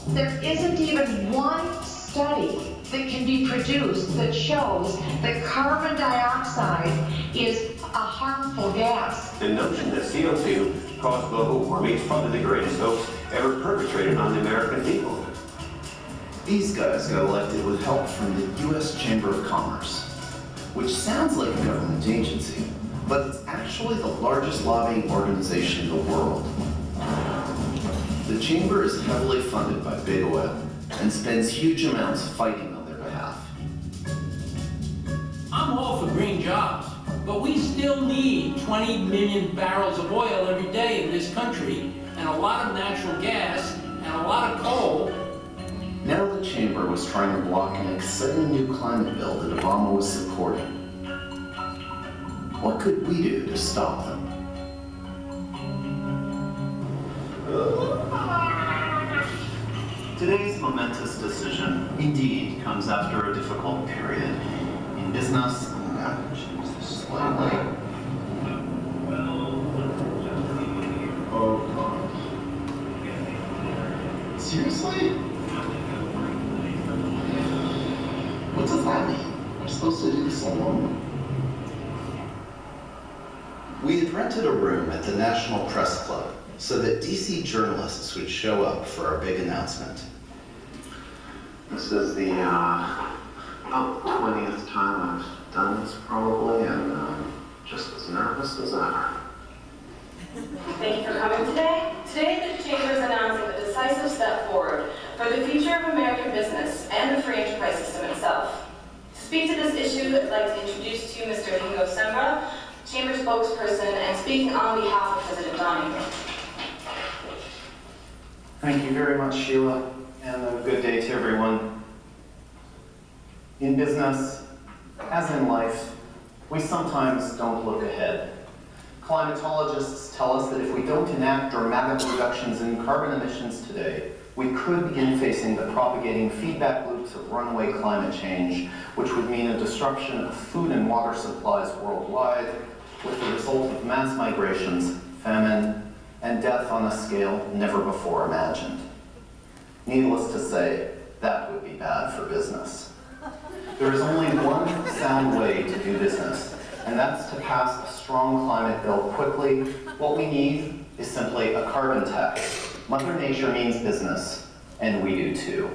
There isn't even one study that can be produced that shows that carbon dioxide is a harmful gas. The notion that CO2 caused global warming is probably the greatest hoax ever perpetrated on the American people. These guys got elected with help from the US Chamber of Commerce, which sounds like a government agency, but it's actually the largest lobbying organization in the world. The Chamber is heavily funded by big oil and spends huge amounts fighting on their behalf. I'm all for green jobs, but we still need 20 million barrels of oil every day in this country, and a lot of natural gas, and a lot of coal. Now the chamber was trying to block an exciting new climate bill that Obama was supporting. What could we do to stop them? Today's momentous decision indeed comes after a difficult period. In business, I'm going to change this slightly. Oh, seriously? What does that mean? We're supposed to do this alone? We had rented a room at the National Press Club so that DC journalists would show up for our big announcement. This is the about 20th time I've done this probably, and just as nervous as ever. Thank you for coming today. Today, the Chamber is announcing a decisive step forward for the future of American business and the free enterprise system itself. To speak to this issue, I'd like to introduce to you Mr. Lingo Sembra, Chamber spokesperson, and speaking on behalf of President Donahue. Thank you very much, Sheila, and a good day to everyone. In business, as in life, we sometimes don't look ahead. Climatologists tell us that if we don't enact dramatic reductions in carbon emissions today, we could begin facing the propagating feedback loops of runaway climate change, which would mean a disruption of food and water supplies worldwide, with the result of mass migrations, famine, and death on a scale never before imagined. Needless to say, that would be bad for business. There is only one sound way to do business, and that's to pass a strong climate bill quickly. What we need is simply a carbon tax. Mother Nature means business, and we do too.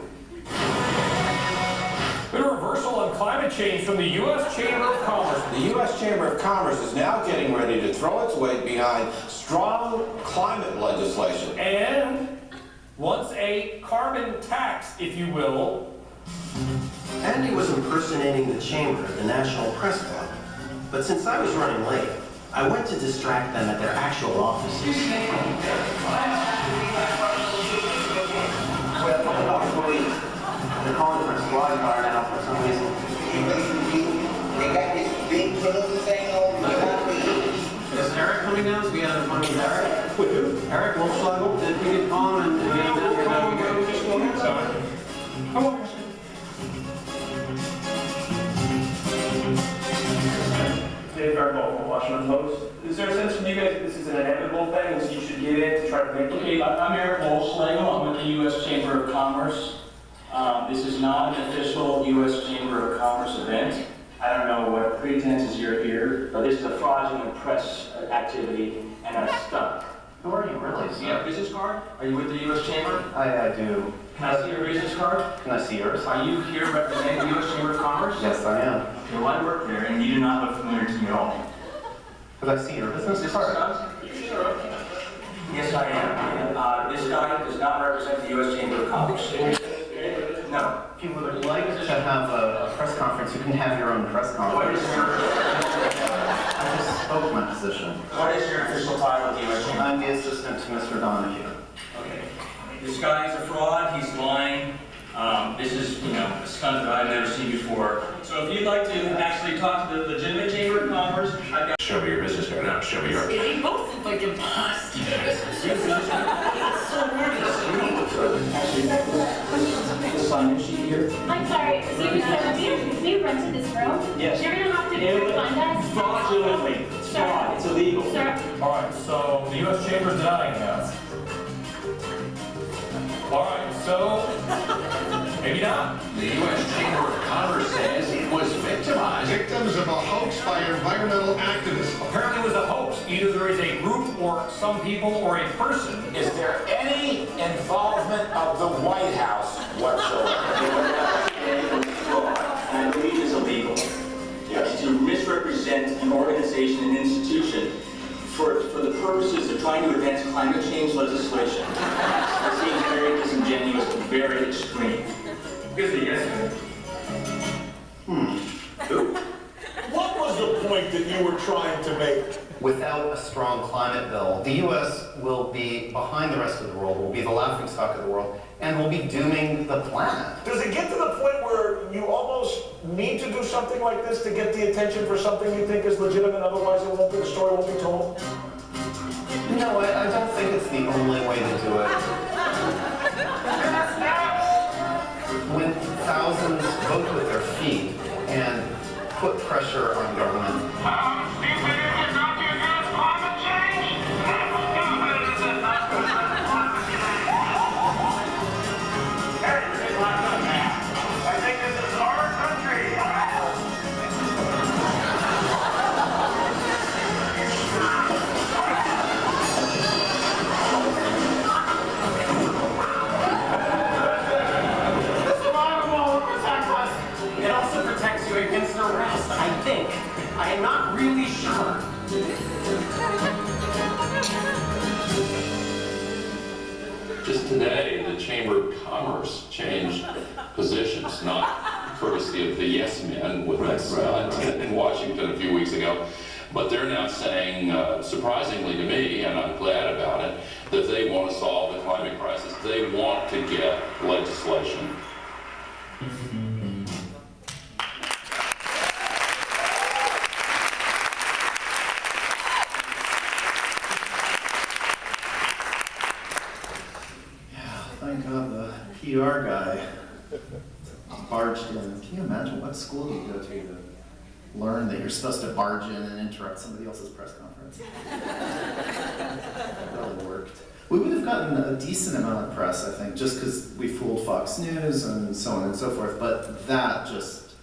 Been a reversal on climate change from the U.S. Chamber of Commerce. The U.S. Chamber of Commerce is now getting ready to throw its weight behind strong climate legislation. And wants a carbon tax, if you will. Andy was impersonating the chamber at the National Press Club. But since I was running late, I went to distract them at their actual offices. They're calling for a squad car now for some reason. They got this big balloon thing on the Is Eric coming down? So we got an appointment with Eric? With who? Eric Wolfschlag. Did we get on and get him down here? Sorry. Come on. Dave Gargoyle from Washington Post. Is there a sense from you guys that this is an inevitable thing and so you should give in to try to make it? Okay, I'm Eric Wolfschlag. I'm with the U.S. Chamber of Commerce. This is not an official U.S. Chamber of Commerce event. I don't know what pretenses you're here, but this is a fraudulent press activity and a stunt. Who are you really, Do you have a business card? Are you with the U.S. Chamber? I do. Can I see your business card? Can I see yours? Are you here representing the U.S. Chamber of Commerce? Yes, I am. Okay, well, I work there, and you do not look familiar to me at all. Could I see your business card? Yes, I am. This guy does not represent the U.S. Chamber of Commerce. No. If you would like to have a press conference, you can have your own press conference. I just spoke my position. What is your official title at the U.S. Chamber? I'm the assistant to Mr. Donahue. Okay. This guy is a fraud. He's lying. This is, a stunt that I've never seen before. So if you'd like to actually talk to the legitimate Chamber of Commerce, I've got... Show me your business card now. Show me yours. They both look like imposters. Sign sheet here. I'm sorry, so we rented this room? Yes. You're gonna have to refund us? Fraudulently. It's fraud. It's illegal. Sir. All right, so the U.S. Chamber is denying that. All right, so maybe not. The U.S. Chamber of Commerce says it was victimized. Victims of a hoax by environmental activists. Apparently it was a hoax. Either there is a group or some people or a person. Is there any involvement of the White House whatsoever? I believe it's illegal. Yes. To misrepresent an organization and institution for the purposes of trying to advance climate change legislation. It seems very disingenuous and very extreme. Good to yes. Who? What was the point that you were trying to make? without a strong climate bill, the US will be behind the rest of the world, will be the laughingstock of the world, and will be dooming the planet. Does it get to the point where you almost need to do something like this to get the attention for something you think is legitimate, otherwise the story won't be told? No, I don't think it's the only way to do it. When thousands vote with their feet and put pressure on government. I think this is our country. It also protects you against arrest, I think. I am not really sure. Just today, the Chamber of Commerce changed positions, not courtesy of the yes men with that summit in Washington a few weeks ago, but they're now saying, surprisingly to me, and I'm glad about it, that they want to solve the climate crisis. They want to get legislation. Thank God the PR guy barged in. Can you imagine what school do you go to learn that you're supposed to barge in and interrupt somebody else's press conference? That really worked. We would have gotten a decent amount of press, I think, just because we fooled Fox News and so on and so forth, but that just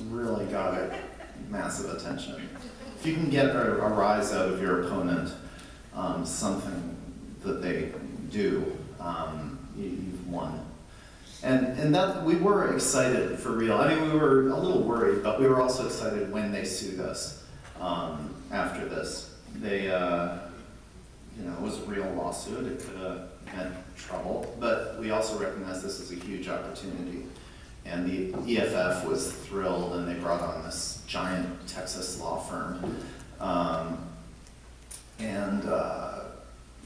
really got it massive attention. If you can get a rise out of your opponent, something that they do, you've won. And that, we were excited for real. I mean, we were a little worried, but we were also excited when they sued us after this. They, it was a real lawsuit. It could have meant trouble, but we also recognized this as a huge opportunity. And the EFF was thrilled, and they brought on this giant Texas law firm.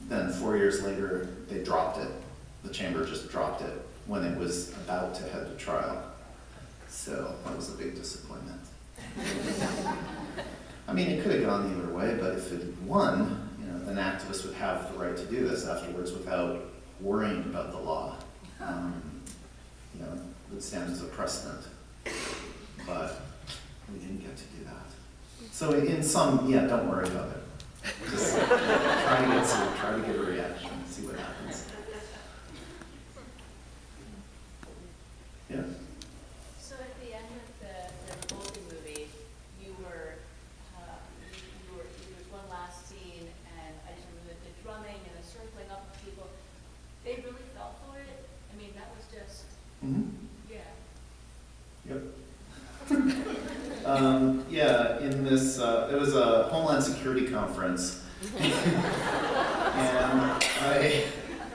Then 4 years later, they dropped it. The chamber just dropped it when it was about to head to trial. So that was a big disappointment. I mean, it could have gone either way, but if it won, then activists would have the right to do this afterwards without worrying about the law. It would stand as a precedent. But we didn't get to do that. So in sum, yeah, don't worry about it. Just try to get a reaction, see what happens. Yeah. So at the end of the Bolton movie, you were there was one last scene, and I just remember the drumming and the circling up of people. They really fell for it. I mean, that was just Yep. Yeah, in this, it was a Homeland Security conference, and I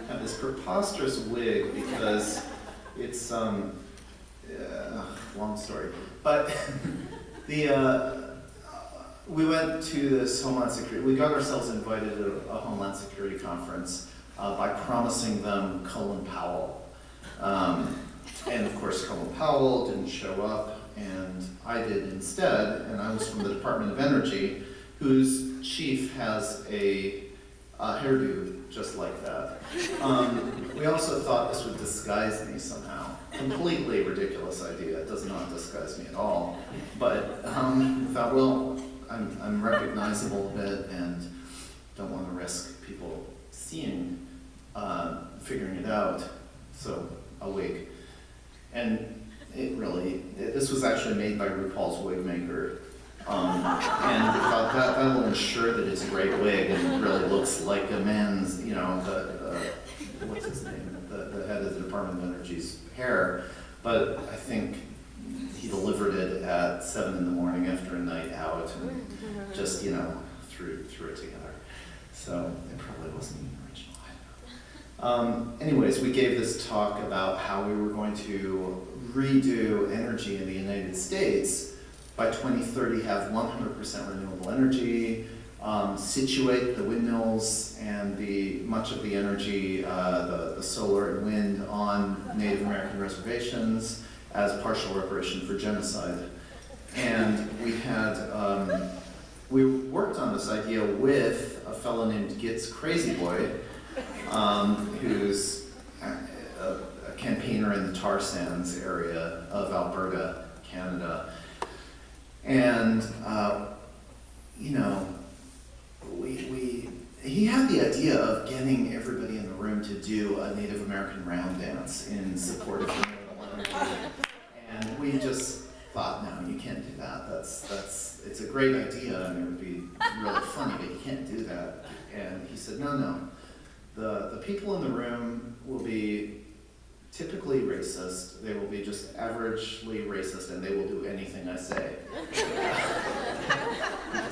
have this preposterous wig because it's, long story, but we went to this Homeland Security, we got ourselves invited to a Homeland Security conference by promising them Colin Powell. And of course, Colin Powell didn't show up, and I did instead, and I was from the Department of Energy, whose chief has a hairdo just like that. We also thought this would disguise me somehow. Completely ridiculous idea. It does not disguise me at all. But we thought, well, I'm recognizable a bit and don't want to risk people seeing, figuring it out. So a wig. And this was actually made by RuPaul's wig maker. And we thought that'll ensure that it's a great wig and it really looks like a man's, what's his name? The head of the Department of Energy's hair. But I think he delivered it at 7 in the morning after a night out and just, threw it together. So it probably wasn't even original. Anyways, we gave this talk about how we were going to redo energy in the United States by 2030, have 100% renewable energy, situate the windmills and much of the energy, the solar and wind on Native American reservations as partial reparation for genocide. And we worked on this idea with a fellow named Gitz Crazy Boy, who's a campaigner in the tar sands area of Alberta, Canada. And, he had the idea of getting everybody in the room to do a Native American round dance in support of renewable energy. And we just thought, no, you can't do that. It's a great idea and it would be really funny, but you can't do that. And he said, no. The people in the room will be typically racist. They will be just averagely racist, and they will do anything I say. Because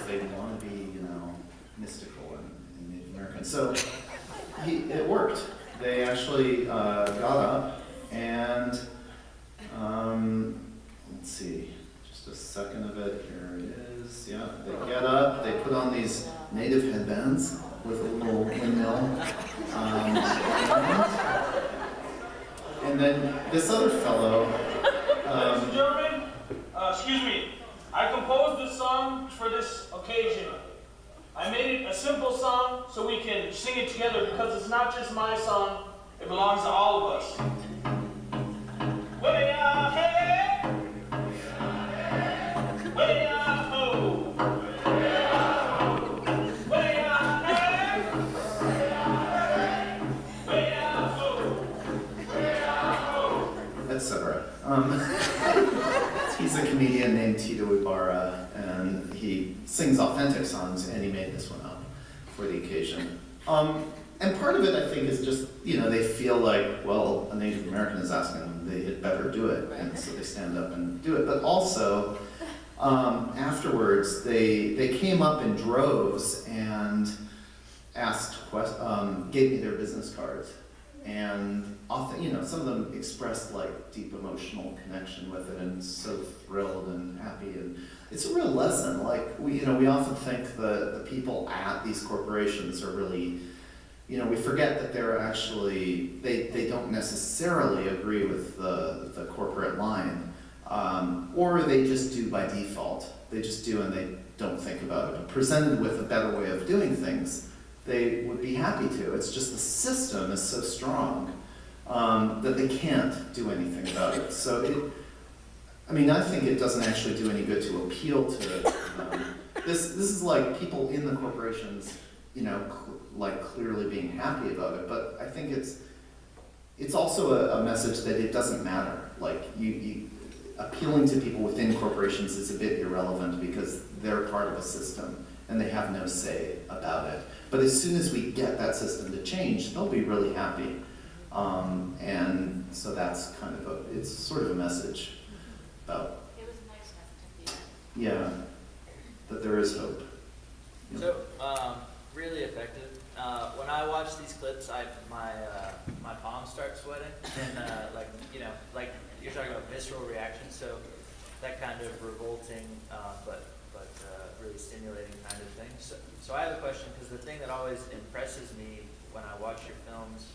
they want to be, mystical and Native American. So it worked. They actually got up and, let's see, just a second of it. Here it is. Yeah, they get up. They put on these native headbands with a little windmill. And then this other fellow. Ladies and gentlemen, excuse me. I composed this song for this occasion. I made it a simple song so we can sing it together because it's not just my song, it belongs to all of us. Way-ah, hey! Way-ah, ho! Way-ah, hey! Way-ah, ho! Etc. He's a comedian named Tito Ibarra, and he sings authentic songs, and he made this one up for the occasion. And part of it, I think, is just, they feel like, well, a Native American is asking them, they had better do it, and so they stand up and do it. But also, afterwards, they came up in droves and gave me their business cards. And often, some of them expressed like deep emotional connection with it, and so thrilled and happy. And it's a real lesson. Like we often think the people at these corporations are really, we forget that they're actually they don't necessarily agree with the corporate line, or they just do by default. They just do and they don't think about it. But presented with a better way of doing things, they would be happy to. It's just the system is so strong that they can't do anything about it. So I think it doesn't actually do any good to appeal to them. This is like people in the corporations, clearly being happy about it. But I think it's also a message that it doesn't matter. Like you appealing to people within corporations is a bit irrelevant because they're part of a system and they have no say about it. But as soon as we get that system to change, they'll be really happy. And so that's kind of it's sort of a message about. It was a nice message at the end. Yeah, that there is hope. So, really effective. When I watch these clips, my palms start sweating, and like you're talking about visceral reaction. So that kind of revolting, but really stimulating kind of thing. So I have a question, because the thing that always impresses me when I watch your films,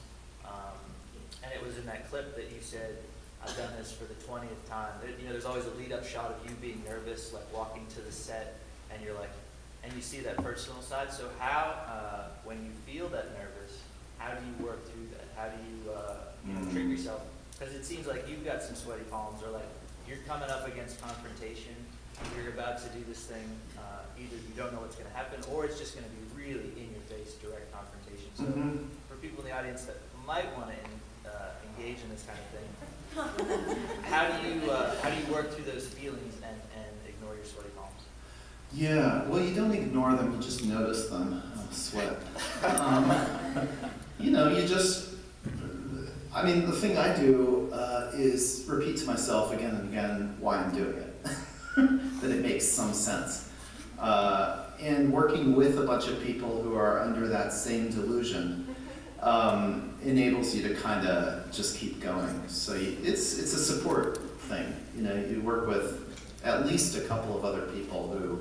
and it was in that clip that you said, I've done this for the 20th time. There's always a lead-up shot of you being nervous, like walking to the set, and you're like, and you see that personal side. So how, when you feel that nervous, how do you work through that? How do you trick yourself? Because it seems like you've got some sweaty palms, or like you're coming up against confrontation. You're about to do this thing. Either you don't know what's going to happen, or it's just going to be really in your face, direct confrontation. So for people in the audience that might want to engage in this kind of thing, how do you work through those feelings and ignore your sweaty palms? Yeah, well, you don't ignore them, you just notice them. Sweat. You just, the thing I do is repeat to myself again and again why I'm doing it, that it makes some sense. And working with a bunch of people who are under that same delusion enables you to kind of just keep going. So it's a support thing. You work with at least a couple of other people who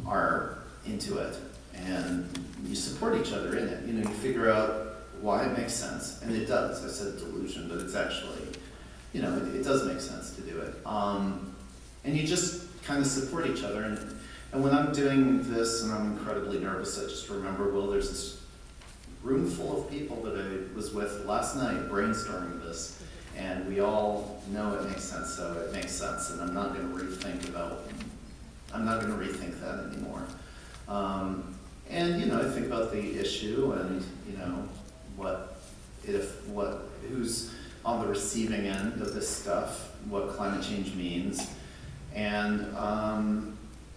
are into it. and you support each other in it. You know, you figure out why it makes sense, and it does. I said delusion, but it's actually, you know, it does make sense to do it. And you just kind of support each other. And when I'm doing this and I'm incredibly nervous, I just remember, well, there's this room full of people that I was with last night brainstorming this, and we all know it makes sense, so it makes sense, and I'm not going to rethink that anymore. And, you know, I think about the issue and, you know, who's on the receiving end of this stuff, what climate change means, and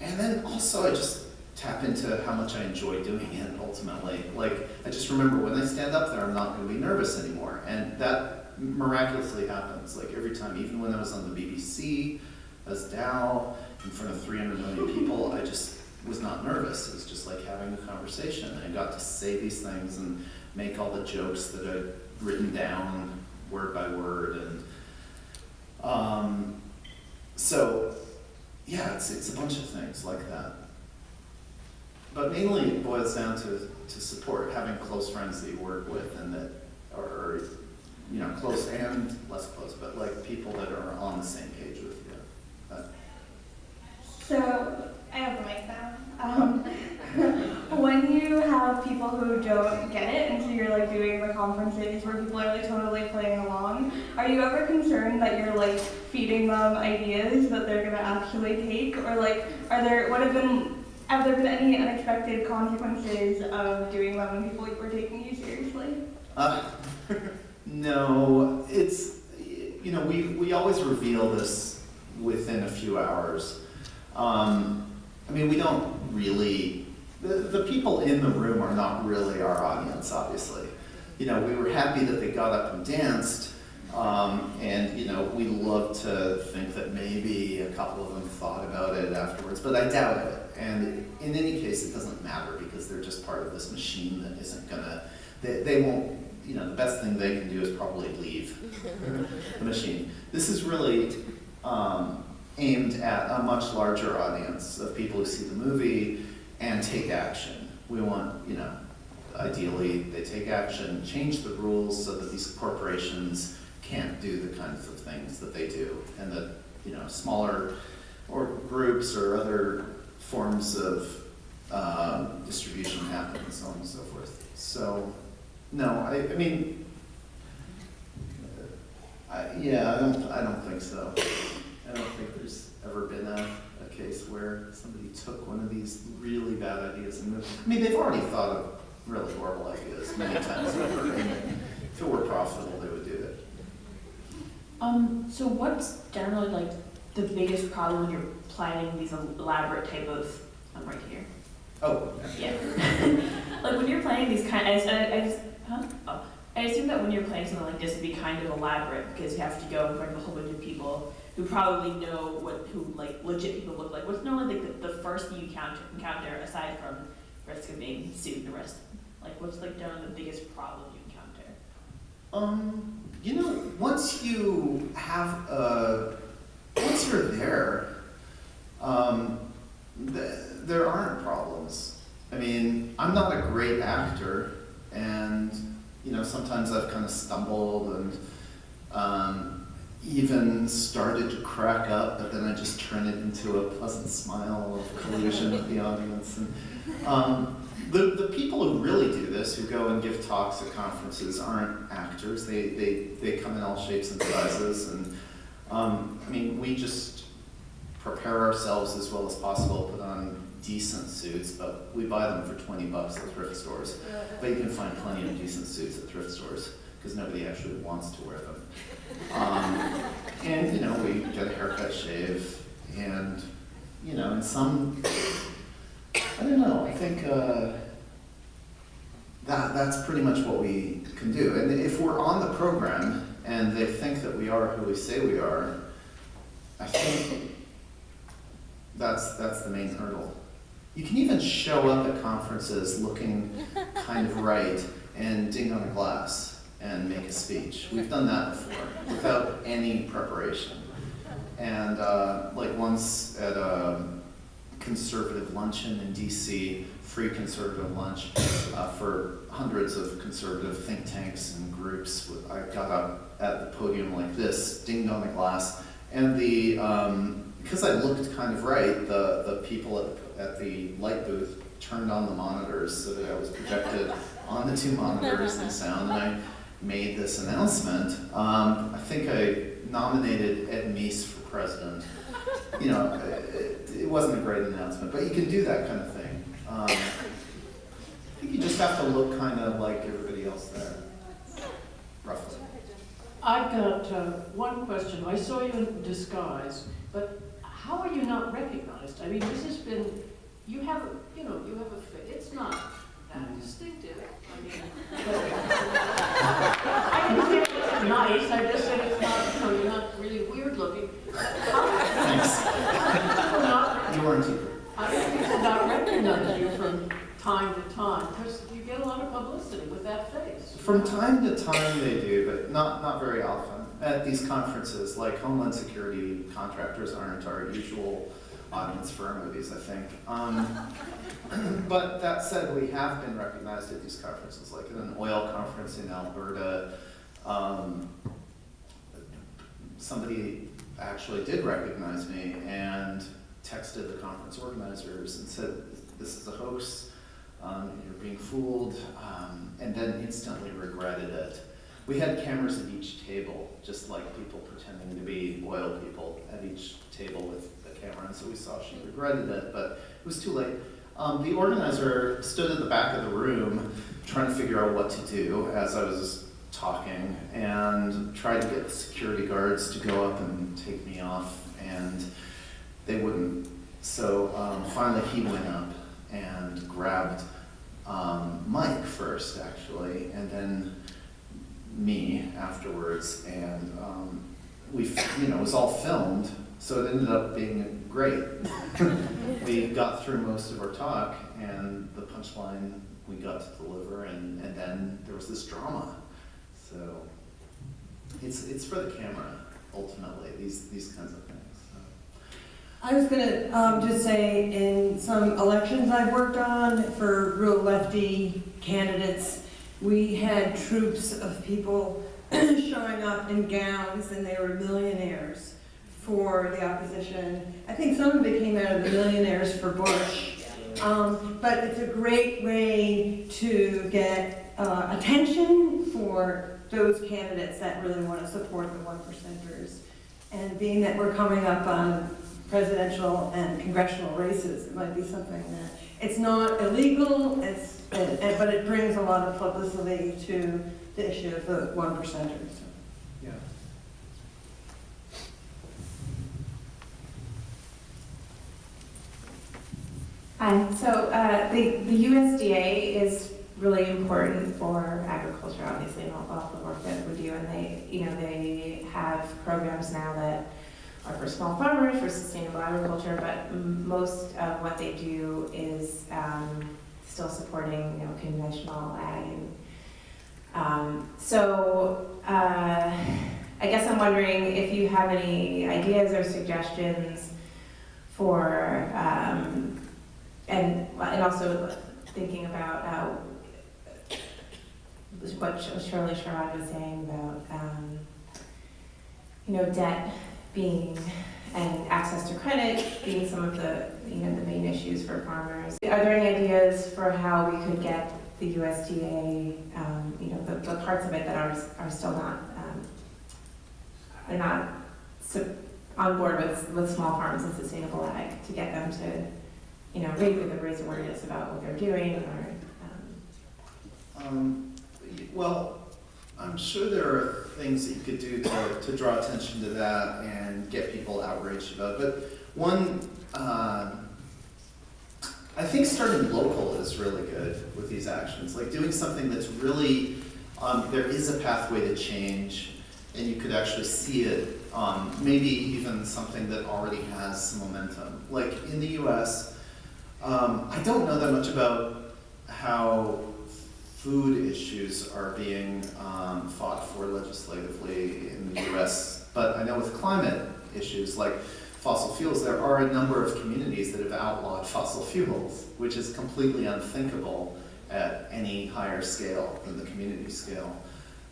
then also I just tap into how much I enjoy doing it ultimately. Like, I just remember when I stand up there, I'm not going to be nervous anymore, and that miraculously happens. Like every time, even when I was on the BBC as Dow in front of 300 million people, I just was not nervous. It was just like having a conversation, and I got to say these things and make all the jokes that I'd written down word by word, and so yeah, it's a bunch of things like that. But mainly it boils down to support, having close friends that you work with and that are, you know, close and less close, but like people that are on the same page with you. So, I have the mic now. When you have people who don't get it, and so you're like doing the conferences where people are like totally playing along, are you ever concerned that you're like feeding them ideas that they're gonna actually take? Or like, have there been any unexpected consequences of doing them when people were taking you seriously? No, it's, you know, we always reveal this within a few hours. I mean, we don't really, the people in the room are not really our audience, obviously. You know, we were happy that they got up and danced, and, you know, we love to think that maybe a couple of them thought about it afterwards, but I doubt it. And in any case, it doesn't matter because they're just part of this machine that isn't gonna, they won't, you know, the best thing they can do is probably leave the machine. This is really aimed at a much larger audience of people who see the movie and take action. We want, you know, ideally they take action, change the rules so that these corporations can't do the kinds of things that they do, and that, you know, smaller or groups or other forms of distribution happen and so on and so forth. So, no, I mean, yeah, I don't think so. I don't think there's ever been a case where somebody took one of these really bad ideas and moved. I mean, they've already thought of really horrible ideas many times over, and if it were profitable, they would do it. So what's generally like the biggest problem when you're planning these elaborate type of, I'm right here. Oh. Yeah. Like when you're planning these I assume that when you're planning something like this, it'd be kind of elaborate because you have to go in front of a whole bunch of people who probably know who like legit people look like. What's normally like the first thing you encounter aside from risk of being sued and arrested? Like what's like generally the biggest problem you encounter? You know, once you have once you're there, there aren't problems. I mean, I'm not a great actor, and you know, sometimes I've kind of stumbled and even started to crack up, but then I just turn it into a pleasant smile of collusion with the audience. And the people who really do this, who go and give talks at conferences, aren't actors. They come in all shapes and sizes, and I mean, we just prepare ourselves as well as possible, put on decent suits, but we buy them for $20 at thrift stores. But you can find plenty of decent suits at thrift stores because nobody actually wants to wear them. And you know, we get a haircut, shave, and you know, in some, I don't know, I think that's pretty much what we can do. And if we're on the program and they think that we are who we say we are, I think that's the main hurdle. You can even show up at conferences looking kind of right and ding on a glass and make a speech. We've done that before without any preparation. And like once at a conservative luncheon in DC, free conservative lunch for hundreds of conservative think tanks and groups. I got up at the podium like this, dinged on the glass, and because I looked kind of right, the people at the light booth turned on the monitors so that I was projected on the 2 monitors and sound, and I made this announcement. I think I nominated Ed Meese for president. You know, it wasn't a great announcement, but you can do that kind of thing. I think you just have to look kind of like everybody else there, roughly. I've got one question. I saw you in disguise, but how are you not recognized? I mean, this has been, you have a, it's not that distinctive. I mean, I didn't say it was nice, I just said it's not, you're not really weird looking. Thanks. You weren't either. How do people not recognize you from time to time? Because you get a lot of publicity with that face. From time to time they do, but not very often. At these conferences, like Homeland Security contractors aren't our usual audience for our movies, I think. But that said, we have been recognized at these conferences, like at an oil conference in Alberta. Somebody actually did recognize me and texted the conference organizers and said, "This is a hoax, you're being fooled," and then instantly regretted it. We had cameras at each table, just like people pretending to be oil people at each table with the camera, and so we saw she regretted it, but it was too late. The organizer stood at the back of the room trying to figure out what to do as I was talking, and tried to get the security guards to go up and take me off, and they wouldn't. So finally he went up and grabbed Mike first, actually, and then me afterwards, and it was all filmed, so it ended up being great. We got through most of our talk, and the punchline we got to deliver, and then there was this drama. So it's for the camera, ultimately, these kinds of things. I was going to just say, in some elections I've worked on for real lefty candidates, we had troops of people showing up in gowns, and they were millionaires for the opposition. I think some of it came out of the millionaires for Bush. But it's a great way to get attention for those candidates that really want to support the 1%ers. And being that we're coming up on presidential and congressional races, it might be something that, it's not illegal, but it brings a lot of publicity to the issue of the 1%ers. Yeah. Hi. So the USDA is really important for agriculture, obviously, and all the work that we do. And they have programs now that are for small farmers, for sustainable agriculture. But most of what they do is still supporting, conventional ag. And I guess I'm wondering if you have any ideas or suggestions for, and also thinking about what Shirley Sherrod was saying about, debt being, and access to credit being some of the, the main issues for farmers. Are there any ideas for how we could get the USDA, the parts of it that are still not, are not on board with small farms and sustainable ag, to get them to, raise awareness about what they're doing, or? Well, I'm sure there are things that you could do to draw attention to that and get people outraged about it. But one, I think starting local is really good with these actions. Like doing something that's really, there is a pathway to change, and you could actually see it, maybe even something that already has some momentum. Like in the US, I don't know that much about how food issues are being fought for legislatively in the US, but I know with climate issues, like fossil fuels, there are a number of communities that have outlawed fossil fuels, which is completely unthinkable at any higher scale than the community scale.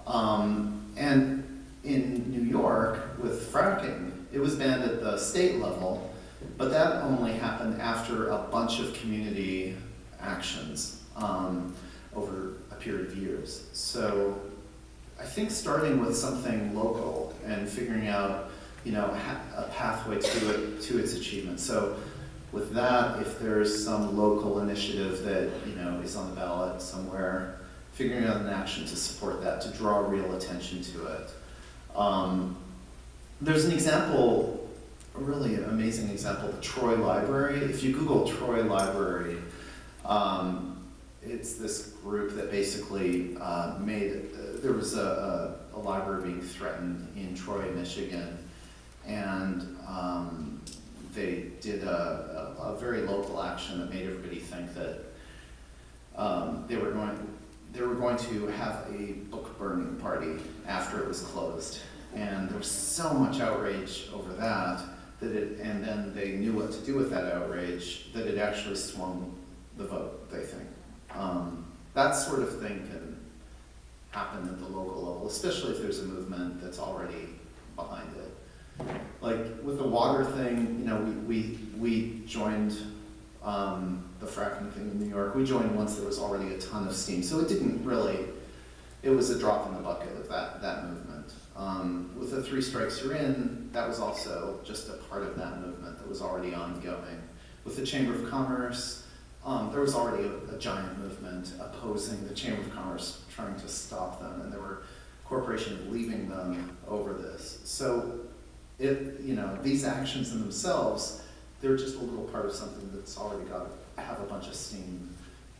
And in New York, with fracking, it was banned at the state level, but that only happened after a bunch of community actions over a period of years. So I think starting with something local and figuring out, you know, a pathway to its achievement. So with that, if there's some local initiative that, you know, is on the ballot somewhere, figuring out an action to support that, to draw real attention to it. There's an example, a really amazing example, the Troy Library. If you Google Troy Library, it's this group that basically there was a library being threatened in Troy, Michigan, and they did a very local action that made everybody think that they were going to have a book burning party after it was closed. And there was so much outrage over that, and then they knew what to do with that outrage, that it actually swung the vote, they think. That sort of thing can happen at the local level, especially if there's a movement that's already behind it. Like with the water thing, you know, we joined the fracking thing in New York. We joined once there was already a ton of steam, so it didn't really, it was a drop in the bucket of that movement. With the 3 Strikes You're In, that was also just a part of that movement that was already ongoing. With the Chamber of Commerce, there was already a giant movement opposing the Chamber of Commerce, trying to stop them, and there were corporations leaving them over this. So, you know, these actions in themselves, they're just a little part of something that's already got to have a bunch of steam.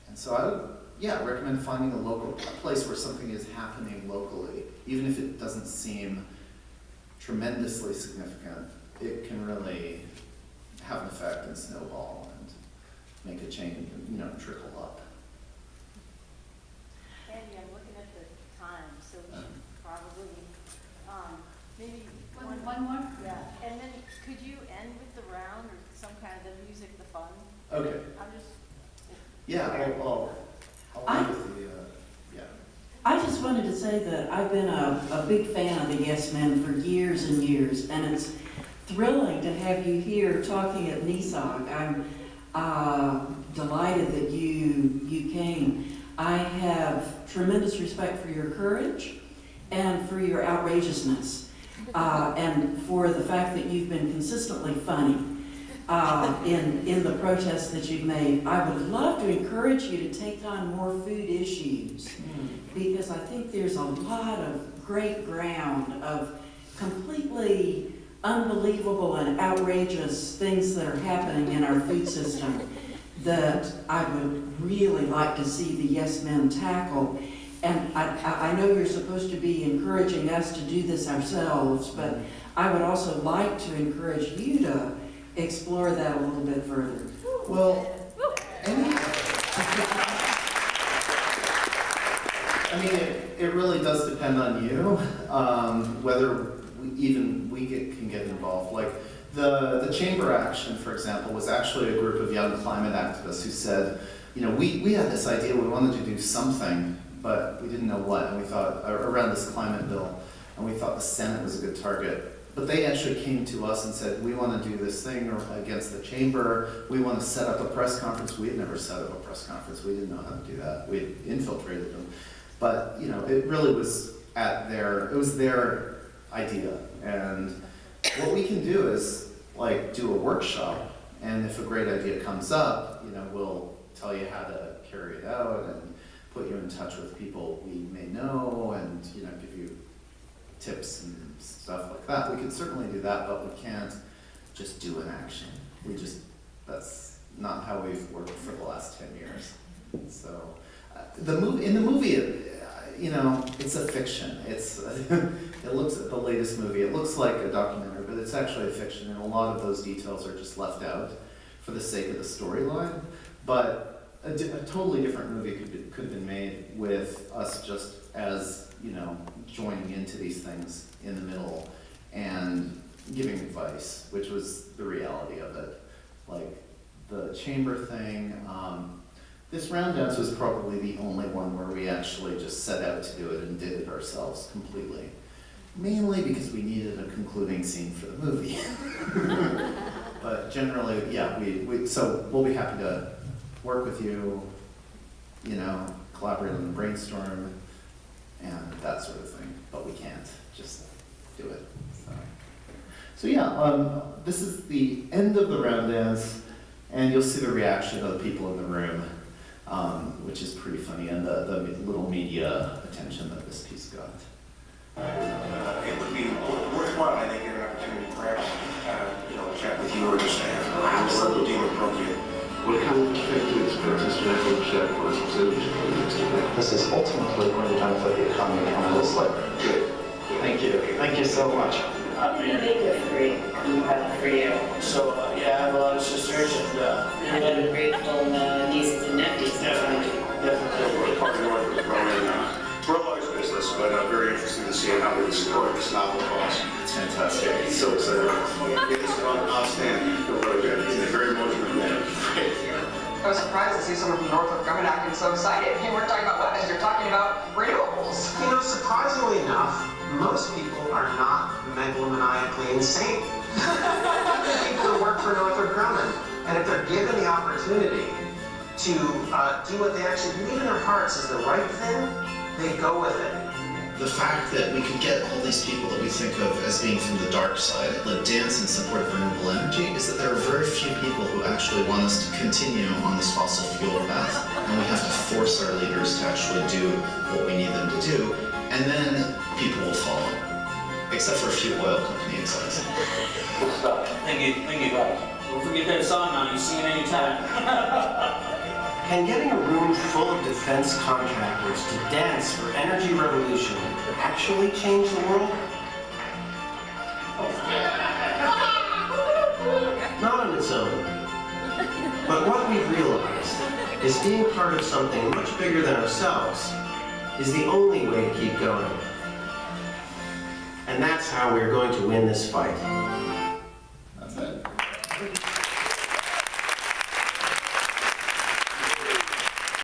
And so I would, yeah, recommend finding a place where something is happening locally, even if it doesn't seem tremendously significant. It can really have an effect and snowball and make a change, you know, trickle up. Andy, I'm looking at the time, so we should probably, maybe one more? Yeah, and then could you end with the round or some kind of the music, the fun? Okay. I'm just. Yeah, I'll end with the, yeah. I just wanted to say that I've been a big fan of the Yes Men for years and years, and it's thrilling to have you here talking at NESAWG. I'm delighted that you came. I have tremendous respect for your courage and for your outrageousness, and for the fact that you've been consistently funny in the protests that you've made. I would love to encourage you to take on more food issues, because I think there's a lot of great ground of completely unbelievable and outrageous things that are happening in our food system that I would really like to see the Yes Men tackle. And I know you're supposed to be encouraging us to do this ourselves, but I would also like to encourage you to explore that a little bit further. Well, I mean, it really does depend on you, whether we can get involved. Like the chamber action, for example, was actually a group of young climate activists who said, you know, we had this idea, we wanted to do something, but we didn't know what, and we thought, around this climate bill, and we thought the Senate was a good target. But they actually came to us and said, we want to do this thing against the chamber, we want to set up a press conference. We had never set up a press conference, we didn't know how to do that, we had infiltrated them. But, you know, it really was it was their idea. And what we can do is, like, do a workshop, and if a great idea comes up, you know, we'll tell you how to carry it out and put you in touch with people we may know and, you know, give you tips and stuff like that. We could certainly do that, but we can't just do an action. That's not how we've worked for the last 10 years. So, in the movie, you know, it's a fiction. It looks at the latest movie. It looks like a documentary, but it's actually a fiction, and a lot of those details are just left out for the sake of the storyline. But a totally different movie could have been made with us just as, you know, joining into these things in the middle, and, giving advice, which was the reality of it. Like the chamber thing, this round dance was probably the only one where we actually just set out to do it and did it ourselves completely. Mainly because we needed a concluding scene for the movie. But generally, yeah, so we'll be happy to work with you, you know, collaborate on the brainstorm and that sort of thing. But we can't just do it. So yeah, this is the end of the round dance, and you'll see the reaction of the people in the room, which is pretty funny, and the little media attention that this piece got. It would be worthwhile, I think, an opportunity perhaps, chat with you or your staff, however you deem appropriate. What kind of effect do you expect this network chat for specifically? This is ultimately going to benefit the economy tremendously. Good. Thank you. Thank you so much. I'll be a gift for you. So, yeah, I have a lot of sisters and, I have a grateful nieces and nephews. definitely we're part of Northrop Grumman. We're a large business, but I'm very interested to see how we can support this novel cause. It's fantastic. He's so excited. It's outstanding. Feel really good. He's a very emotional man. I was surprised to see someone from Northrop Grumman acting so excited. You weren't talking about weapons, you're talking about renewables. You know, surprisingly enough, most people are not megalomaniacally insane. People who work for Northrop Grumman, and if they're given the opportunity to do what they actually believe in their hearts is the right thing, they go with it. The fact that we could get all these people that we think of as being from the dark side, like dance in support of renewable energy, is that there are very few people who actually want us to continue on this fossil fuel path, and we have to force our leaders to actually do what we need them to do, and then people will follow, except for a few oil company execs. Good stuff. Thank you guys. Don't forget that song now, you sing it anytime. Can getting a room full of defense contractors to dance for energy revolution actually change the world? Not on its own. But what we've realized is being part of something much bigger than ourselves is the only way to keep going. And that's how we're going to win this fight. That's it.